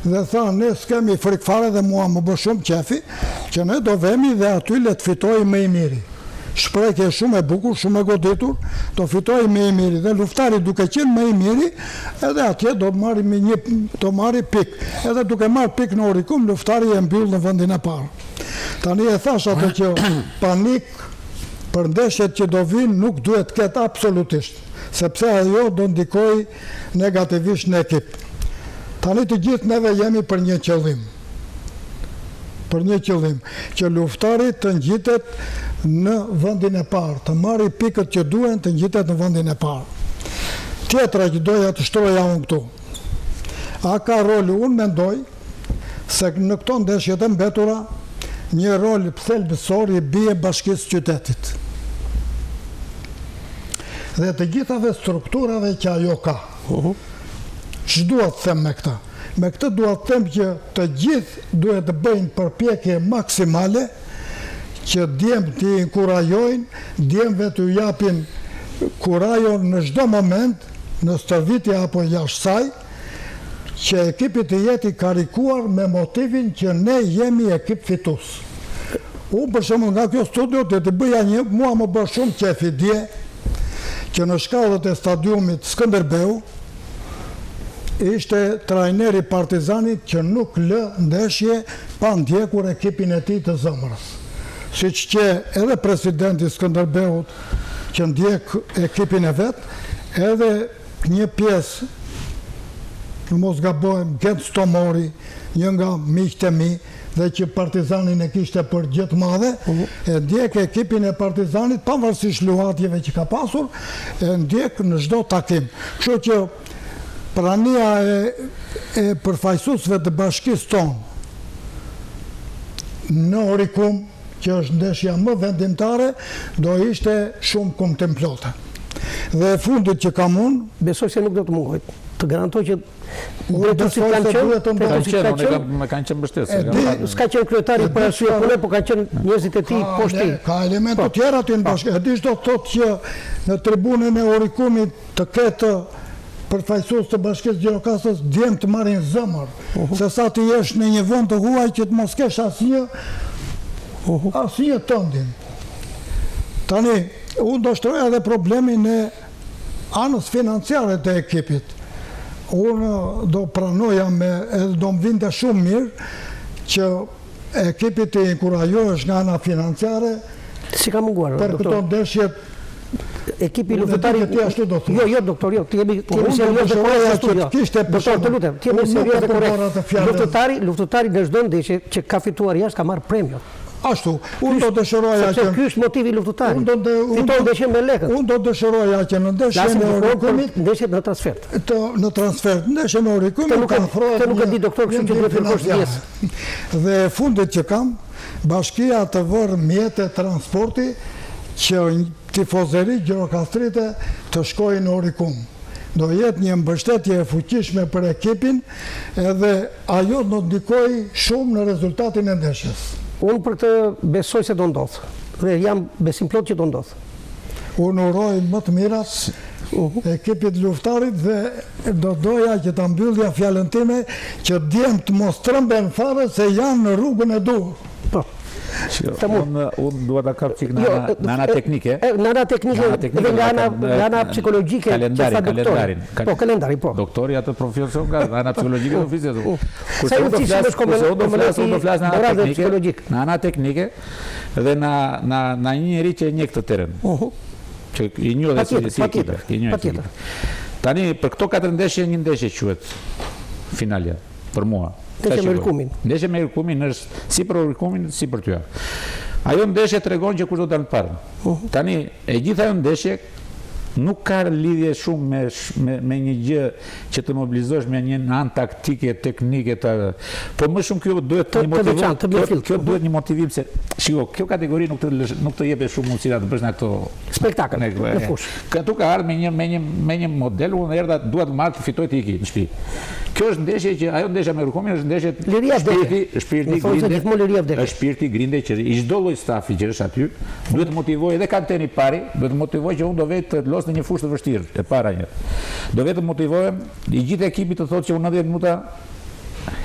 dhe tha, ne s'kemi frikfare dhe mua më bë shumë qefi, që ne do vemi dhe aty le të fitoj më i miri. Shprehje shumë e bukur, shumë e goditur, do fitoj më i miri. Dhe luftari duke qenë më i miri, edhe atje do marri pik. Edhe duke marrë pik në Orikum, luftari e mbyll në vendin e parë. Tani e thash atë që panik për ndeshjet që do vinë nuk duhet ketë absolutisht, sepse ajo do ndikoj negativisht në ekip. Tani të gjithë neve jemi për një qëllim. Për një qëllim, që luftari të ngjitet në vendin e parë, të marrë pikët që duhen të ngjitet në vendin e parë. Tjetra që doja të shtroja unë këtu. A ka roli, unë mendoj se në këto ndeshjet e mbetura një rol thelbësor i bie Bashkisë Qytetit. Dhe të gjithave strukturave që ajo ka. Që duhet të them me këta? Me këtë duhet të them që të gjithë duhet të bëjnë përpjekje maksimale që djemtë të inkurajojnë, djemëve të japin kurajon në çdo moment, në stërvitje apo jashtë saj, që ekipi të jetë i karikuar me motivin që ne jemi ekip fitus. Unë për shembull nga kjo studio të bëja mua më bërë shumë qefi dje që në shkallët e stadiumit Skënderbeu ishte trajneri Partizanit që nuk lë ndeshje pa ndjekur ekipin e tij të Zëmrës. Siç që edhe presidenti Skënderbeut që ndjek ekipin e vet, edhe një pjesë, në mos gabojmë, Gent Stomori, një nga miqtë e mi, dhe që Partizanin e kishte për gjithë madhe, e ndjek ekipin e Partizanit, pavarësisht luhatjeve që ka pasur, e ndjek në çdo takim. Kështu që prania e përfaqësuesve të bashkisë tonë në Orikum, që është ndeshja më vendimtare, do ishte shumë kontemplote. Dhe fundit që kam unë, besoj se nuk do të mungoj. Të garantoj që besoj se duhet të Me kanë qenë mbështetës. s'ka qenë kryetari për arsye pune, po kanë qenë njerëzit e tij poshtë. Ka elemente të tjera aty në bashkë. E di çdo thotë që në tribunën e Orikumit të ketë përfaqësues të bashkisë Gjirokastrës djem të marrin zëmër, se sa të jesh në një vend të huaj që të mos kesh asnjë tëndin. Tani, unë do shtroja edhe problemin e anës financiare të ekipit. Unë do pranoja edhe do më vinte shumë mirë që ekipit të inkurajohesh nga ana financiare Si ka munguar, për këto ndeshjet. Ekipi luftëtari. Jo, doktor, jo, ti jemi seriozë seriozë studio. Doktor, të lutem, ti jemi seriozë korrekt. Luftëtari në çdo ndeshje që ka fituar jashtë ka marrë premio. Ashtu, unë do dëshiroja që... Ky është motivi luftëtarit. Fiton ndeshjen me lekët. Unë do dëshiroja që në ndeshjen e Orikumit... Ndeshjet në transfert. Në transfert, ndeshjen e Orikumit ka afrohet... Të nuk e di doktor, kështu që duhet kërkosh pjesë. Dhe fundit që kam, bashkia të vërë mjete transporti që tifozeri Gjirokastrite të shkojnë në Orikum. Do jetë një mbështetje e fuqishme për ekipin edhe ajo do ndikoj shumë në rezultatin e ndeshjes. Unë për të besoj se do ndodhë, dhe jam besim plot që do ndodhë. Unë uroj më të mirat ekipit luftarit dhe do doja që ta mbyllja fjalën time që djemt të mos tremben fare se janë në rrugën e duhur. Po. Unë duhet ta kap çik në ana teknike. Në ana teknike dhe nga ana psikologjike që fa doktori. Po, kalendari, po. Doktori atë profesion nga ana psikologjike do fizë. Sa u do flas në ana teknike dhe na një njerëz që e njeh këtë terren. Që i njoh dhe si ekip. Tani për këto 4 ndeshje një ndeshje quhet finalja për mua. Ndeshje me Orikumin. Ndeshje me Orikumin është si për Orikumin, si për ty. Ajo ndeshje tregon që kush do të dalë parë. Tani e gjitha ajo ndeshje nuk ka lidhje shumë me një gjë që të mobilizosh me një anë taktike, teknike, po më shumë kjo duhet një motivim. Kjo duhet një motivim se shiko, kjo kategori nuk të jepet shumë mundësi të bësh në këto spektakël në fushë. Këtu ka ardhur me një model, unë erdha duhet të marr të fitoj të iki në shtëpi. Kjo është ndeshje që ajo ndeshja me Orikumin është ndeshje shpirti grinde që i çdo lloj stafi që është aty duhet të motivojë edhe kapteni i pari, duhet të motivojë që unë do vetë të los në një fushë të vështirë e para një. Do vetë të motivohem i gjithë ekipit të thotë që unë 90 minuta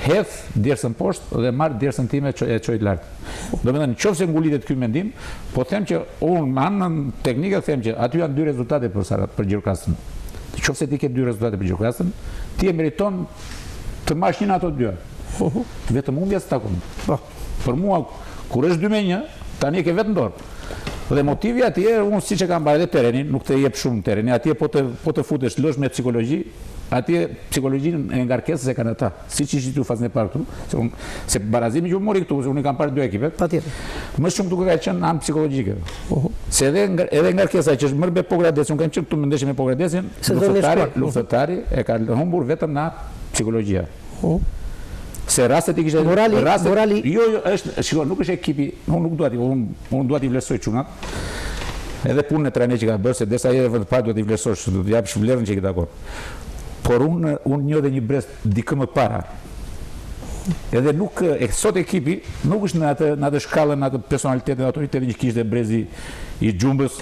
hedh djersën poshtë dhe marr djersën time e çoj lart. Domethënë nëse ngulitet ky mendim, po them që unë me anën teknike them që aty janë 2 rezultate për Gjirokastrën. Nëse ti ke 2 rezultate për Gjirokastrën, ti e meriton të marrësh një ato 2. Vetëm humbja s'takon. Për mua kur është 2-1, tani e ke vetë në dorë. Dhe motivi atje, unë siç e kam bërë edhe terrenin, nuk të jep shumë terreni, atje po të futesh lësh me psikologji, atje psikologjinë e ngarkesës e kanë ata. Siç ishit ju fazën e parë këtu, se barazimi që u mori këtu, se unë kam parë 2 ekipet. Patjetër. Më shumë duke ka qenë anë psikologjike. Se edhe ngarkesa që është mërë me Pogradesin, unë kam qenë këtu me ndeshje me Pogradesin, luftëtari e ka humbur vetëm na psikologjia. Se rastet i kishte morali jo është shiko nuk është ekipi unë dua t'i vlerësoj çunat edhe punën e trajnerit që ka bërë se derisa je vetë pa duhet t'i vlerësosh do t'i japësh vlerën që ke dakord por unë njoh edhe një Brest dikë më para Edhe nuk, sot ekipi nuk është në atë shkallën, në atë personalitetin, në autoritetin që kishte Brezi i Xhumbës.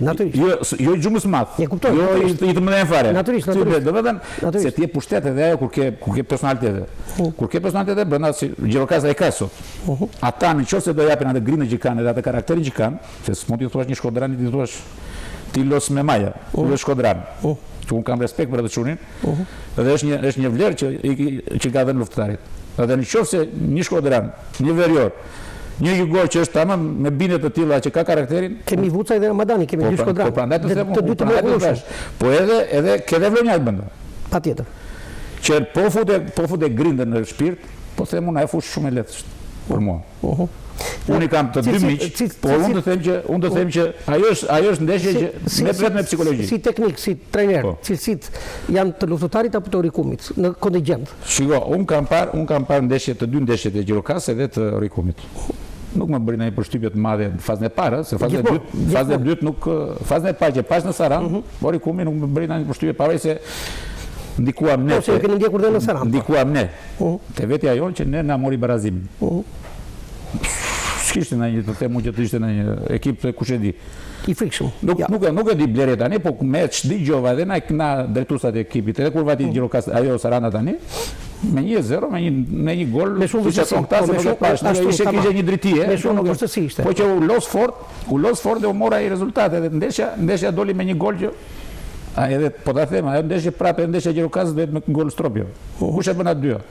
Natyrisht. Jo i Xhumbës madh. E kuptoj. Jo i të mëdhenj fare. Natyrisht. Do të thënë se ti je pushtet edhe ajo kur ke personalitete. Kur ke personalitete brenda si Gjirokastra e ka sot. Ata nëse do japin atë grindën që kanë edhe atë karakterin që kanë, se s'mund t'i thuash një Shkodrani ti thuash ti los me maja, jo Shkodran. Që unë kam respekt për atë çunin. Edhe është një vlerë që ka dhënë luftëtarit. Edhe nëse një Shkodran, një Verior, një Jugor që është tamam me bindje të tilla që ka karakterin. Kemi Vuca dhe Ramadani, kemi dy Shkodran. Po prandaj të them, po edhe ke dhe vlonjat brenda. Patjetër. Që po fute grindën në shpirt, po them unë ai fush shumë e lehtë për mua. Unë kam të dy miq, po unë të them që ajo është ndeshje që me vetëm me psikologji. Si teknik, si trajner, cilësitë janë të luftëtarit apo të Rikumit në kontingjent? Shiko, unë kam parë të dy ndeshjet e Gjirokasës dhe të Rikumit. Nuk më bëri ndonjë përshtypje të madhe në fazën e parë, se fazën e dytë nuk, fazën e parë që pas në Saran, Rikumi nuk më bëri ndonjë përshtypje pavarësisht se ndikuam ne. Po se keni ndjekur dhe në Saran. Ndikuam ne. Te vetja jonë që ne na mori barazimin. S'kishte ndonjë të them që të ishte ndonjë ekip të kush e di. I frikshëm. Nuk e di Blerje tani, po me ç'dëgjova edhe na drejtuesat e ekipit, edhe kur vati Gjirokastra ajo Saranda tani, me 1-0, me një gol, me shumë vështirësi, kishte një drejtie, me shumë vështirësi ishte. Po që u los fort dhe u mora ai rezultate, edhe ndeshja doli me një gol që edhe po ta them, ajo ndeshje prapë ndeshja Gjirokasës do jetë me gol Stropjo. Kush e bën atë dyja?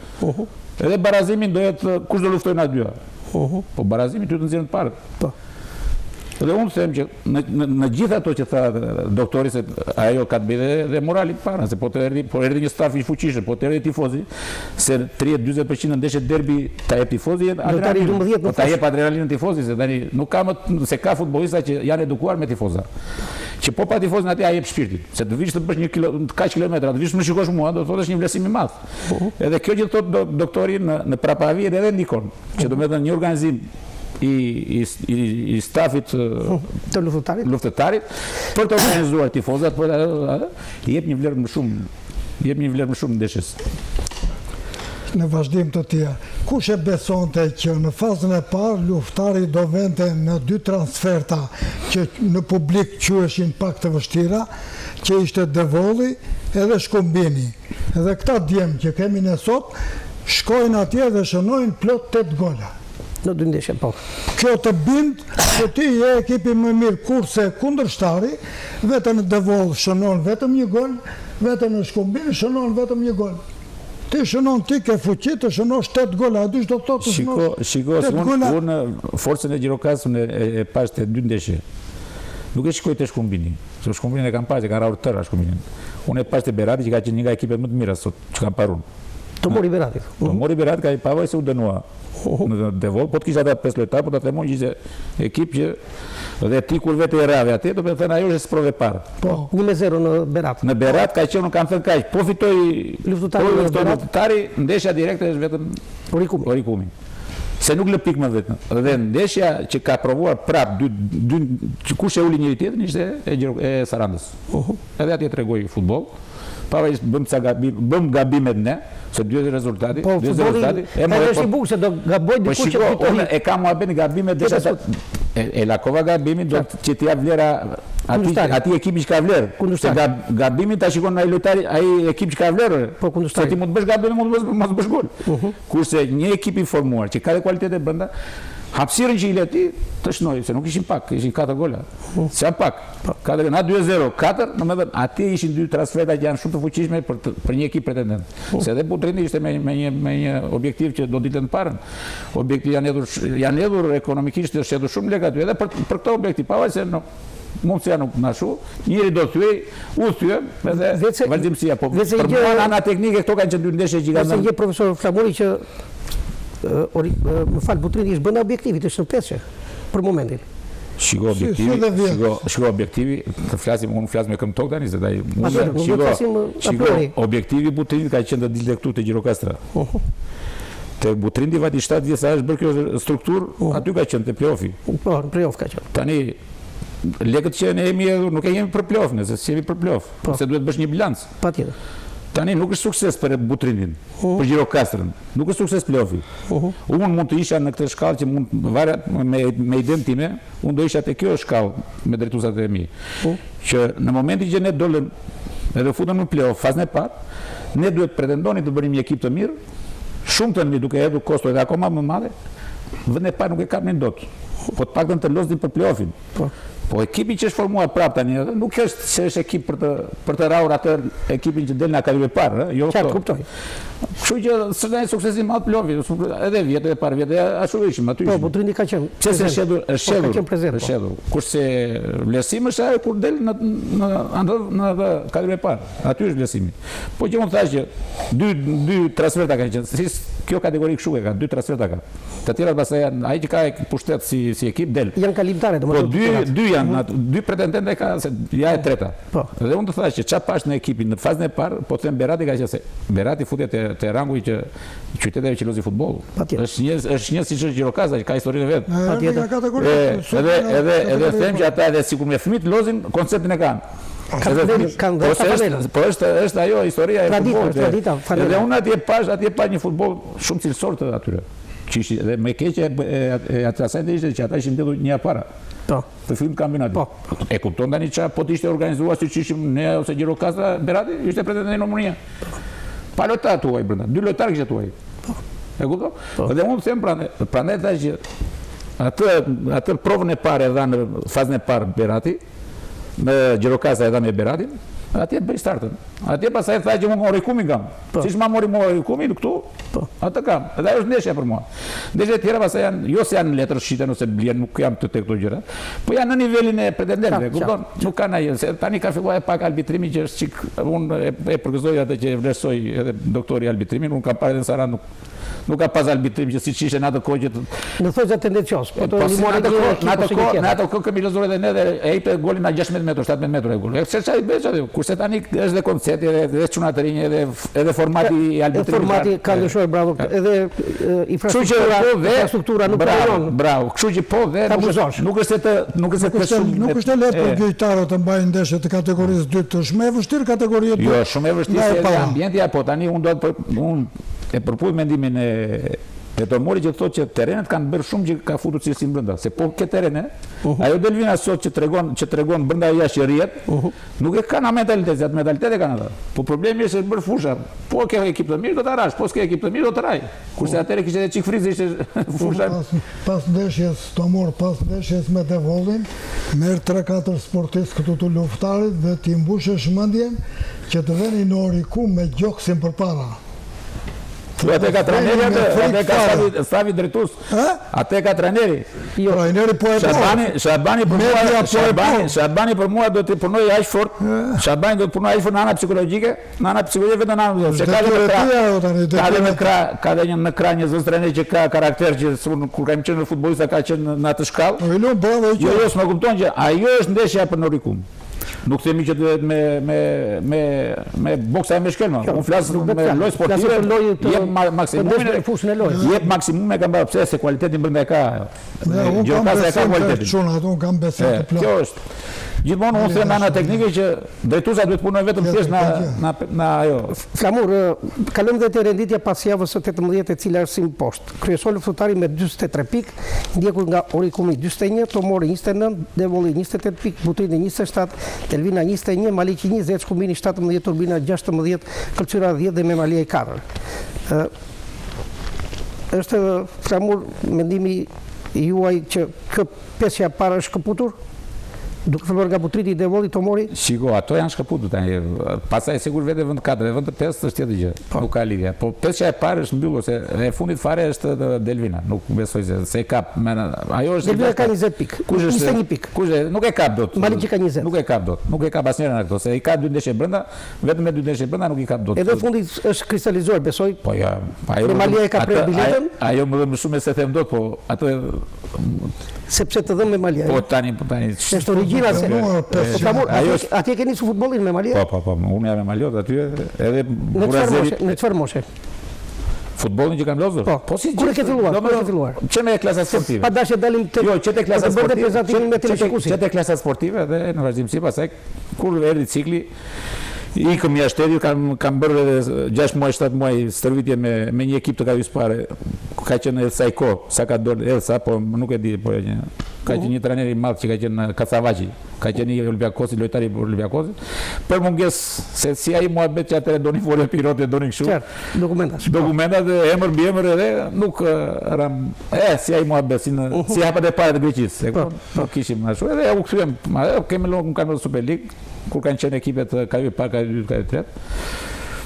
Edhe barazimin do jetë kush do luftojnë atë dyja. Po barazimi ty të nxjerrën të parë. Po. Dhe unë them që në gjithë ato që tha doktori se ajo ka të bëjë dhe morali para, se po erdhi një staf i fuqishëm, po të erdhi tifozi, se 30-40% ndeshjet derbi ta jep tifozi, po ta jep adrenalinën tifozi, se tani nuk ka se ka futbollista që janë edukuar me tifoza. Që po pa tifozin aty ai jep shpirtin, se të vish të bësh kaq kilometra, të vish më shikosh mua, do thotë është një vlerësim i madh. Edhe kjo që thot doktori në prapavi edhe ndikon, që do të thënë një organizim i stafit të luftëtarit për të organizuar tifozat, i jep një vlerë më shumë ndeshjes. Në vazhdim të tja, kush e besonte që në fazën e parë luftari do vente në 2 transferta që në publik quheshin pak të vështira, që ishte Devolli edhe Shkumbini. Edhe këta djemë që kemi në sot, shkojnë atje dhe shënojnë plot 8 gola. Në 2 ndeshje, po. Kjo të bind që ti je ekipi më mirë kurse kundërshtari, vetëm në Devoll shënon vetëm 1 gol, vetëm në Shkumbini shënon vetëm 1 gol. Ti shënon ti ke fuqi të shënosh 8 gola, a dysh do të thotë Shiko, unë forcën e Gjirokasës e pash të 2 ndeshje. Nuk e shikoj të Shkumbini, se Shkumbinin e kam pash, e kam rarur tërra Shkumbinin. Unë e pash të Berati që ka qenë një nga ekipet më të mira sot që kam parun. Të mori Berati. Të mori Berati ka i pavaj se u dënua në Devoll, po të kisha ata 5 lojtar, po të themon që ishte ekip që dhe ti kur vetë e rave atë, do të thënë ajo është sprove parë. Po, 1-0 në Berat. Në Berat ka qenë, kam thënë kaq, po fitoi luftëtari, ndeshja direkte është vetëm Rikumi. Se nuk lë pikë më vetëm. Dhe ndeshja që ka provuar prap që kush e uli njëri tjetrin ishte e Sarandës. Edhe atje tregoi futboll. Pavarësisht bëm gabimet ne, se 2 rezultati, po futbolli është i bukur se do gaboj diku që unë e kam muhabet gabimet desha e lakova gabimin do që t'i jap vlera atij ekipi që ka vlerë. Se gabimin ta shikon ai lojtari, ai ekip që ka vlerë. Po se ti mund të bësh gabim, mund të bësh gol. Kurse një ekip i formuar që ka dhe kualitete brenda, hapësirën që i leti të shnoj, se nuk ishin pak, ishin 4 gola. Se janë pak. Na 2-0, 4, domethënë atje ishin 2 transferta që janë shumë të fuqishme për një ekip pretendent. Se edhe Butrindi ishte me një objektiv që do ditën të parën. Objektiv janë hedhur ekonomikisht, është hedhur shumë lekë aty edhe për këtë objektiv, pavarësisht se mundësia nuk na shu, njëri do thyej, u thyem, edhe vazhdimësia. Po për ana teknike këto kanë qenë 2 ndeshje që kanë. Nëse një profesor Flamuri që më falë Butrindi ishtë bënda objektivit, është në peshe, për momentin. Shiko objektivi, të flasim, unë flasim me këm tokë tani, se taj, shiko objektivi Butrindi ka qenë të dilë këtu të Gjirokastra. Të Butrindi vati 7 vjetë sa është bërë kjo strukturë, aty ka qenë të play-offi. Po, në play-off ka qenë. Tani, lekët që ne jemi edhur, nuk e jemi për play-off, nëse si jemi për play-off, se duhet bësh një bilancë. Pa tjetër. Tani nuk është sukses për Butrinin, për Gjirokastrën, nuk është sukses play-offi. Unë mund të isha në këtë shkallë që mund varet me idenë time, unë do isha te kjo shkallë me drejtuesat e mi. Që në momentin që ne dolëm edhe futëm në play-off fazën e parë, ne duhet pretendoni të bënim një ekip të mirë, shumë të mirë duke hedhur kostot edhe akoma më madhe, vendi e parë nuk e kapnin dot. Po të paktën të loznin për play-offin. Po ekipi që është formuar prapë tani, nuk është se është ekip për të rrahur atë ekipin që del në akademi parë, jo Qartë, kuptoj. Kështu që s'është suksesin madh play-offit, edhe vjetë e parë vjetë ashtu ishim aty. Po, Butrini ka qenë. Pse është shedhur. Kurse vlerësimi është ajo kur del në akademi parë. Aty është vlerësimi. Po që unë thash që dy transferta kanë qenë. Si kjo kategori kështu e ka, 2 transferta ka. Të tjerat pastaj janë ai që ka pushtet si ekip del. Janë kalimtare, domethënë. Po dy janë, 2 pretendente ka se ja e treta. Po. Dhe unë të thash që çfarë pash në ekipin në fazën e parë, po them Berati ka qenë se Berati futet te rangu i që qyteteve që lozi futboll. Është një siç është Gjirokastra që ka historinë e vet. Edhe them që ata edhe sikur me fëmijët lozin konceptin e kanë. Po është ajo historia e futbollit. Edhe unë atje pash një futboll shumë cilësor të atyre. Që ishte edhe më keq e atrasante ishte që ata ishin mbledhur një para. Po. Të fillim kampionatin. E kupton tani çfarë po të ishte organizuar siç ishim ne ose Gjirokastra, Berati ishte pretendent në Rumania. Pa lojtar tuaj brenda, 2 lojtarë kishte tuaj. E kupton? Dhe unë them prandaj thash që atë provën e parë e dha në fazën e parë Berati, me Gjirokastra e dha me Beratin, atje bëj startën. Atje pastaj tha që unë Orikumin kam. Siç ma mori Orikumin këtu, atë kam. Edhe ajo është ndeshja për mua. Ndeshjet e tjera pastaj janë, jo se janë letër shiten ose blien, nuk jam të tek këto gjëra, po janë në nivelin e pretendentëve, kupton? Nuk kanë ai, se tani ka filluar pak arbitrimi që është çik, unë e përgëzoj atë që e vlerësoj edhe doktori arbitrimin, unë kam parë në Saran nuk ka pas arbitrim që siç ishte në atë kohë që në thosë tendencios, po to në atë kohë kemi lëzuar edhe ne dhe e jepte golin na 16 metra, 17 metra e golin. Se çfarë bëj atë? Kurse tani është dhe koncepti edhe çunatërinj edhe formati i arbitrimit. Formati ka ndryshuar, bravo. Edhe infrastruktura nuk punon. Bravo. Kështu që po dhe nuk është lehtë për gjyqtarët të mbajnë ndeshje të kategorisë 2 të shumë e vështirë kategoria 2. Jo, shumë e vështirë edhe ambienti apo tani unë e përpuj mendimin e Tomori që thotë që terrenet kanë bërë shumë që ka futur cilësinë brenda, se po ke terrene, ajo Delvina sot që tregon brenda jashtë rrihet, nuk e kanë mentalitet, atë mentalitet e kanë ata. Po problemi është se bër fusha. Po ke ekip të mirë do ta rash, po s'ke ekip të mirë do të raj. Kurse atëre kishte edhe çik frizë ishte fusha. Pas ndeshjes Tomor, pas ndeshjes me Devollin, merr 3-4 sportistë këtu të luftarit dhe ti mbushësh mendjen që të veni në Orikum me gjoksin përpara. Atë ka trajneri atë ka Savi drejtues. Atë ka trajneri. Jo, trajneri po e Shabani për mua do të punoj aq fort. Shabani do të punoj aq fort në ana psikologjike, në ana psikologjike vetëm në ana. Se ka dhe një krah një zot trajner që ka karakter që kur kam qenë në futbollista ka qenë në atë shkallë. Jo, s'më kupton që ajo është ndeshja për Norikum. Nuk themi që duhet me boksa e me shkelma. Unë flasë me lojë sportive, jep maksimum e kam bërë pse se kualitetin brenda e ka. Gjirokastra e ka kualitetin. Unë kam besim të plot. Kjo është. Gjithmonë unë them ana teknike që drejtuesa duhet punojë vetëm thjesht na ajo. Flamur, kalojmë dhe te renditja pas javës së 18 e cila është si poshtë. Kryesor luftëtari me 43 pikë, ndjekur nga Orikumi 41, Tomori 29, Devolli 28 pikë, Butrini 27, Delvina 21, Maliqi 20, Shkumbini 17, Turbina 16, Kërcyra 10 dhe Memalia 4. Është Flamur mendimi juaj që kjo pesja para është shkëputur? Duke filluar nga Butrini, Devolli, Tomori? Shiko, ato janë shkëputur tani. Pastaj sigur vetë vend 4, vend 5 është tjetër gjë. Nuk ka lidhje. Po pesja e parë është mbyllur se e fundit fare është Delvina. Nuk besoj se e kap. Ajo është Delvina ka 20 pikë. 21 pikë. Kush nuk e kap dot. Maliqi ka 20. Nuk e kap dot. Nuk e kap asnjëherë në ato. Se i ka 2 ndeshje brenda, vetëm me 2 ndeshje brenda nuk i kap dot. Edhe fundit është kristalizuar, besoj. Po ja. Memalia e ka prerë biletën. Ajo më shumë se them dot, po ato sepse të dhëmë me Malia. Po tani. Është origjina se atje keni su futbollin me Malia? Po, unë jam me Maliot aty edhe në çfarë moshe? Futbollin që kam lozur? Po, si kur e ke filluar? Që me klasa sportive. Pa dashje dalim të Jo, që te klasa sportive. Që te klasa sportive dhe në vazhdimsi pastaj kur erdhi cikli Ikëm jashtë shtetit, kam bërë edhe 6 muaj, 7 muaj stërvitje me një ekip të Kavis Pare. Ka qenë Elsa Iko, sa ka dorë Elsa, po nuk e di, po ka qenë një trajner i madh që ka qenë Kacavaci, ka qenë një Olympiakosi, lojtari i Olympiakosit. Për mungesë se si ai muhabet që atëre doni folë pilotë, doni kështu. Dokumentat emër mbi emër edhe nuk ram. Si ai muhabet, si hapat e para të Greqisë. Po kishim ashtu edhe u kthyem, kemi lënë kampionat Super League, kur kanë qenë ekipet Kavi Park, Kavi 2, Kavi 3.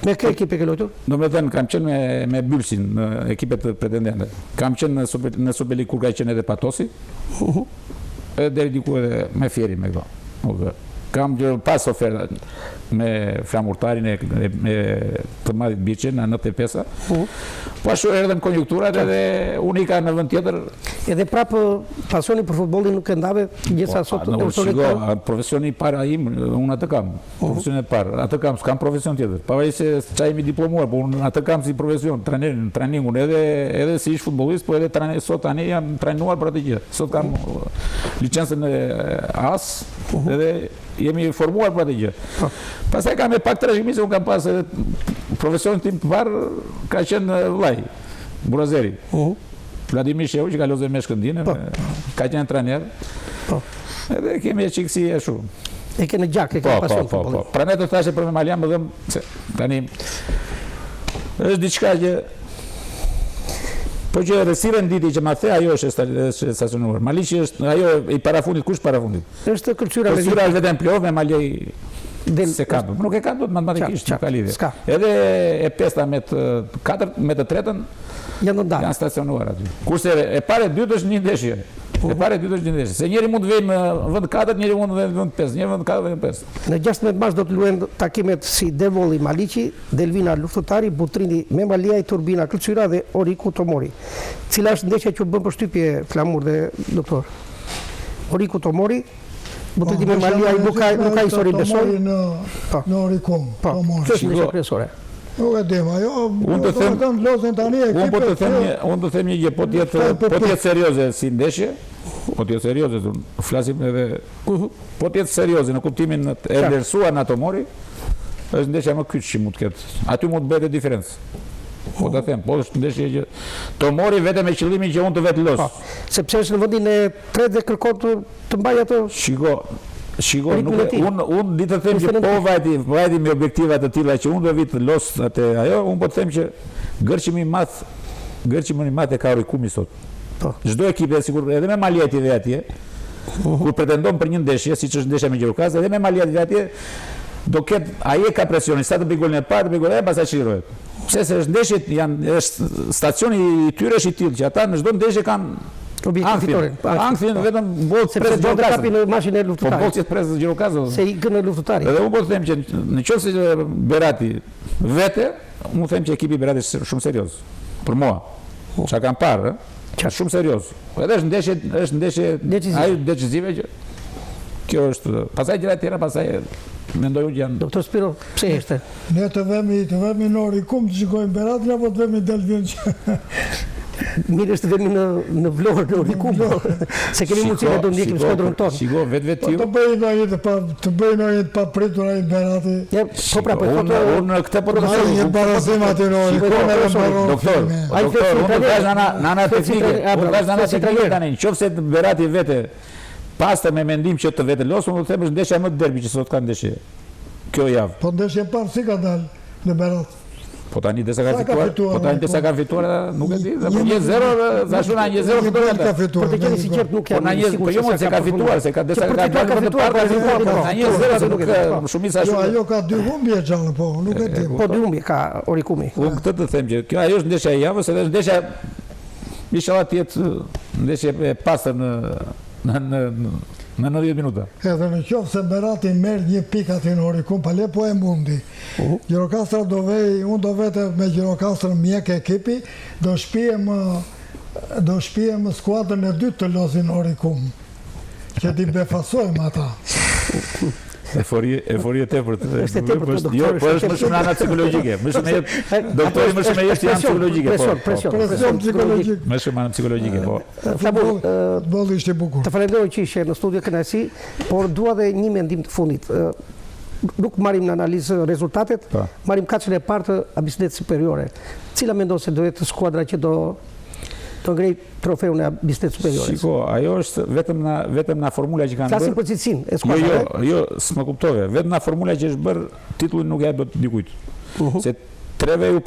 Me kë ekipe ke luajtur? Do me thënë, kam qenë me Bylsin, në ekipet pretendente. Kam qenë në Super League kur ka qenë edhe Patosi, edhe deri diku edhe me Fjeri me këto. Kam pas oferta me flamurtarin e të madhit Birqen në 95-a. Po ashtu erdhën konjunkturat edhe unë i ka në vend tjetër. Edhe prapë pasioni për futbollin nuk e ndave gjithsa sot profesioni i parë im, unë atë kam. Profesioni i parë, atë kam, s'kam profesion tjetër. Pavarësisht se çaj jemi diplomuar, po unë atë kam si profesion, trajningun edhe si ish futbollist, po edhe sot tani jam trajnuar për atë gjë. Sot kam licencën e AS edhe jemi formuar për atë gjë. Pastaj kam me pak trashëgimi se unë kam pas edhe profesionin tim të parë ka qenë vllai Burazeri. Vladimir Shehu që ka lozë me Shkëndinë, ka qenë trajner. Edhe kemi çiksi ashtu. E keni gjak, e keni pasion futbolli. Prandaj të thashë për me Malian më dhem se tani është diçka që po që rësire në diti që ma the, ajo është stacionuar. Maliqi është, ajo i parafundit, kush parafundit? Është kërcyra me kërcyra është vetëm plov me Maljej se ka. Nuk e ka do të matematikisht, nuk ka lidhje. Edhe e 5-ta me të 4, me të 3-tën janë stacionuar aty. Kurse e pare 2 është një ndeshje. E pare 2 është një ndeshje. Se njeri mund të vejmë vend 4, njeri mund të vejmë vend 5, njeri vend 4, vend 5. Në 16 mars do të luajnë takimet si Devoli Maliqi, Delvina Luftëtari, Butrini Memaliaj, Turbina Kërcyra dhe Oriku Tomori. Cila është ndeshja që bën përshtypje Flamur dhe doktor? Oriku Tomori, Butrini Memaliaj nuk ka histori besoj. Në Orikum. Po, që është ndeshja kryesore? Nuk e dim, ajo unë të them një gjë, po tjetë serioze si ndeshje, po tjetë serioze, flasim edhe, po tjetë serioze në kuptimin e vlerësuar në Tomori, është ndeshja më kyç që mund të ketë. Aty mund të bëhet diferencë. Po të them, po është ndeshje që Tomori vetëm me qëllimin që unë të vetë los. Sepse është në vendin e 3 dhe kërkon të mbaj atë. Shiko, unë ditë të them që po vajti me objektivat të tilla që unë do vitë los atë ajo, unë po të them që gërqimi i math e ka Orikumi sot. Çdo ekip sigur edhe me Maljeti dhe atje, kur pretendon për një ndeshje, siç është ndeshja me Gjirokastër, edhe me Maljeti dhe atje, do ketë ai e ka presionin, sa të bëj golin e parë, të bëj golin e pastaj çlirohet. Pse se është ndeshjet është stacioni i tyre është i tillë që ata në çdo ndeshje kanë Ankthin vetëm bolë të presë Gjirokastër. Kapi në mashin e luftëtarit. Po bolë të presë Gjirokastër. Se i gënë luftëtarit. Edhe unë po të them që në qoftë se Berati vete, unë them që ekipi Berati është shumë serioz. Për mua. Çka kam parë, shumë serioz. Edhe është ndeshje decisive që kjo është. Pastaj gjëra të tjera, pastaj mendoj unë janë. Doktor Spiro, pse ishte? Ne të vemi në Orikum të shikojmë Beratin apo të vemi Delvin që mirë është të vemi në Vlorë, në Orikum, se kemi mundësinë do ndjekim skuadron tonë. Shiko, vetë të bëjnë një të papritur ai Berati. Po pra, po unë këtë po të them një barazim aty në Orikum edhe mbaron. Doktor, unë tash nana teknike tani, nëse Berati vete pasta me mendim që të vete los, unë do të them është ndeshja më e derbi që sot ka ndeshje. Kjo javë. Po ndeshja parë si ka dalë në Berat. Po tani desa ka fituar, nuk e di. 1-0, zashuna 1-0 fituar. Për të qenë sinqert nuk janë. Po jo se ka fituar, se ka desa ka fituar. Na 1-0 nuk e shumica ashtu. Ajo ka 2 humbje gjallë, po, nuk e di. Po 2 humbje ka Orikumi. Unë këtë të them që kjo ajo është ndeshja e javës, edhe është ndeshja inshallah të jetë ndeshje e pastër në 90 minuta. Edhe në qoftë se Berati merr një pikë aty në Orikum, pale po e mundi. Gjirokastra unë do vete me Gjirokastrën mjek ekipi, do shpijem skuadrën e dytë të losin Orikum, që ti befasojmë ata. Eforie tepër. Po është më shumë ana psikologjike. Doktori më shumë është janë psikologjike. Presion psikologjik. Më shumë ana psikologjike, po. Bolli ishte bukur. Të falenderoj që ishe në studio kënaqësi, por dua dhe një mendim të fundit. nuk marrim në analizë rezultatet, Po. marrim kaçën e parë të Abisndet Superiore. Cila mendon se do jetë skuadra që do ngrej trofeun e Abisndet Superiore? Shiko, ajo është vetëm na formula që kanë Flasim bërë. për cilësinë e skuadrave. Jo, s'më kuptove. Vetëm na formula që është bërë, titullin nuk e bë dikujt. Se treve ju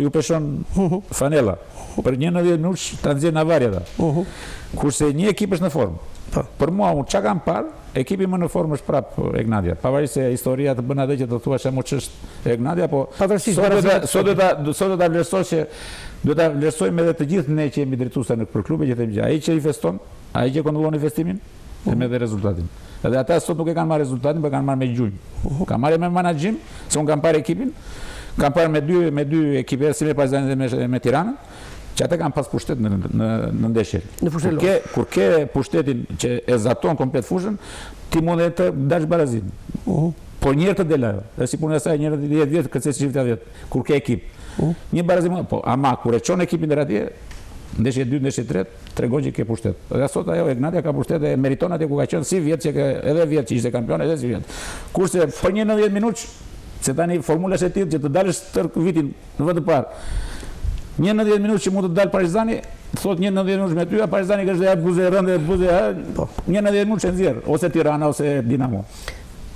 peshon fanella. Për 90 minutë ta nxjerr Navarja ata. Kurse një ekip është në formë. Për mua, çka kam parë, ekipi më në formë është prap Egnadia. Pavarësisht se historia të bën atë që të thuash më ç'është Egnadia, po sot do ta vlerësosh që do ta vlerësojmë edhe të gjithë ne që jemi drejtuesar në për klube që themi ai që i feston, ai që kontrollon investimin, e me dhe rezultatin. Edhe ata sot nuk e kanë marrë rezultatin, por kanë marrë me gjunjë. Kanë marrë me menaxhim, se un kam parë ekipin, kam parë me dy ekipe si me Partizani dhe me Tiranën, që ata kanë pas pushtet në ndeshje. Kur ke pushtetin që e zaton komplet fushën, ti mund të dash barazin. Po njërë të del ajo. Dhe si punë e saj, njërë 10 vjetë, kërcej si 10 vjetë, kur ke ekip. Një barazin, po ama kur e çon ekipin deri atje, ndeshje 2, ndeshje 3, tregon që ke pushtet. Dhe sot ajo Egnadia ka pushtet dhe meriton atje ku ka qenë si vjetë që edhe vjetë që ishte kampion, edhe si vjetë. Kurse për 90 minutë, se tani formula është e tillë që të dalësh tër vitin në vend të parë. 90 minutë që mund të dalë Partizani, thot 90 minutë me ty, Partizani ka zhdja buze rënde, buze 90 minutë që nxjerr, ose Tirana ose Dinamo.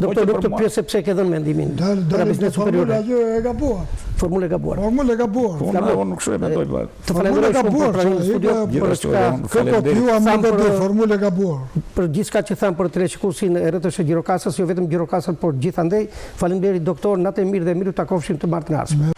Doktor, nuk të pyes se pse ke dhënë mendimin për Abisnet Superiore. Formula e gabuar. Formula e gabuar. Formula e gabuar. Unë nuk shoj mendoj pa. Të falenderoj shumë për pranin në studio për çka formula e gabuar. Për gjithçka që thamë për teleshikuesin e RTS Gjirokastës, jo vetëm Gjirokastën, por gjithandej. Faleminderit doktor, natë e mirë dhe miru takofshim të martë në ardhshme.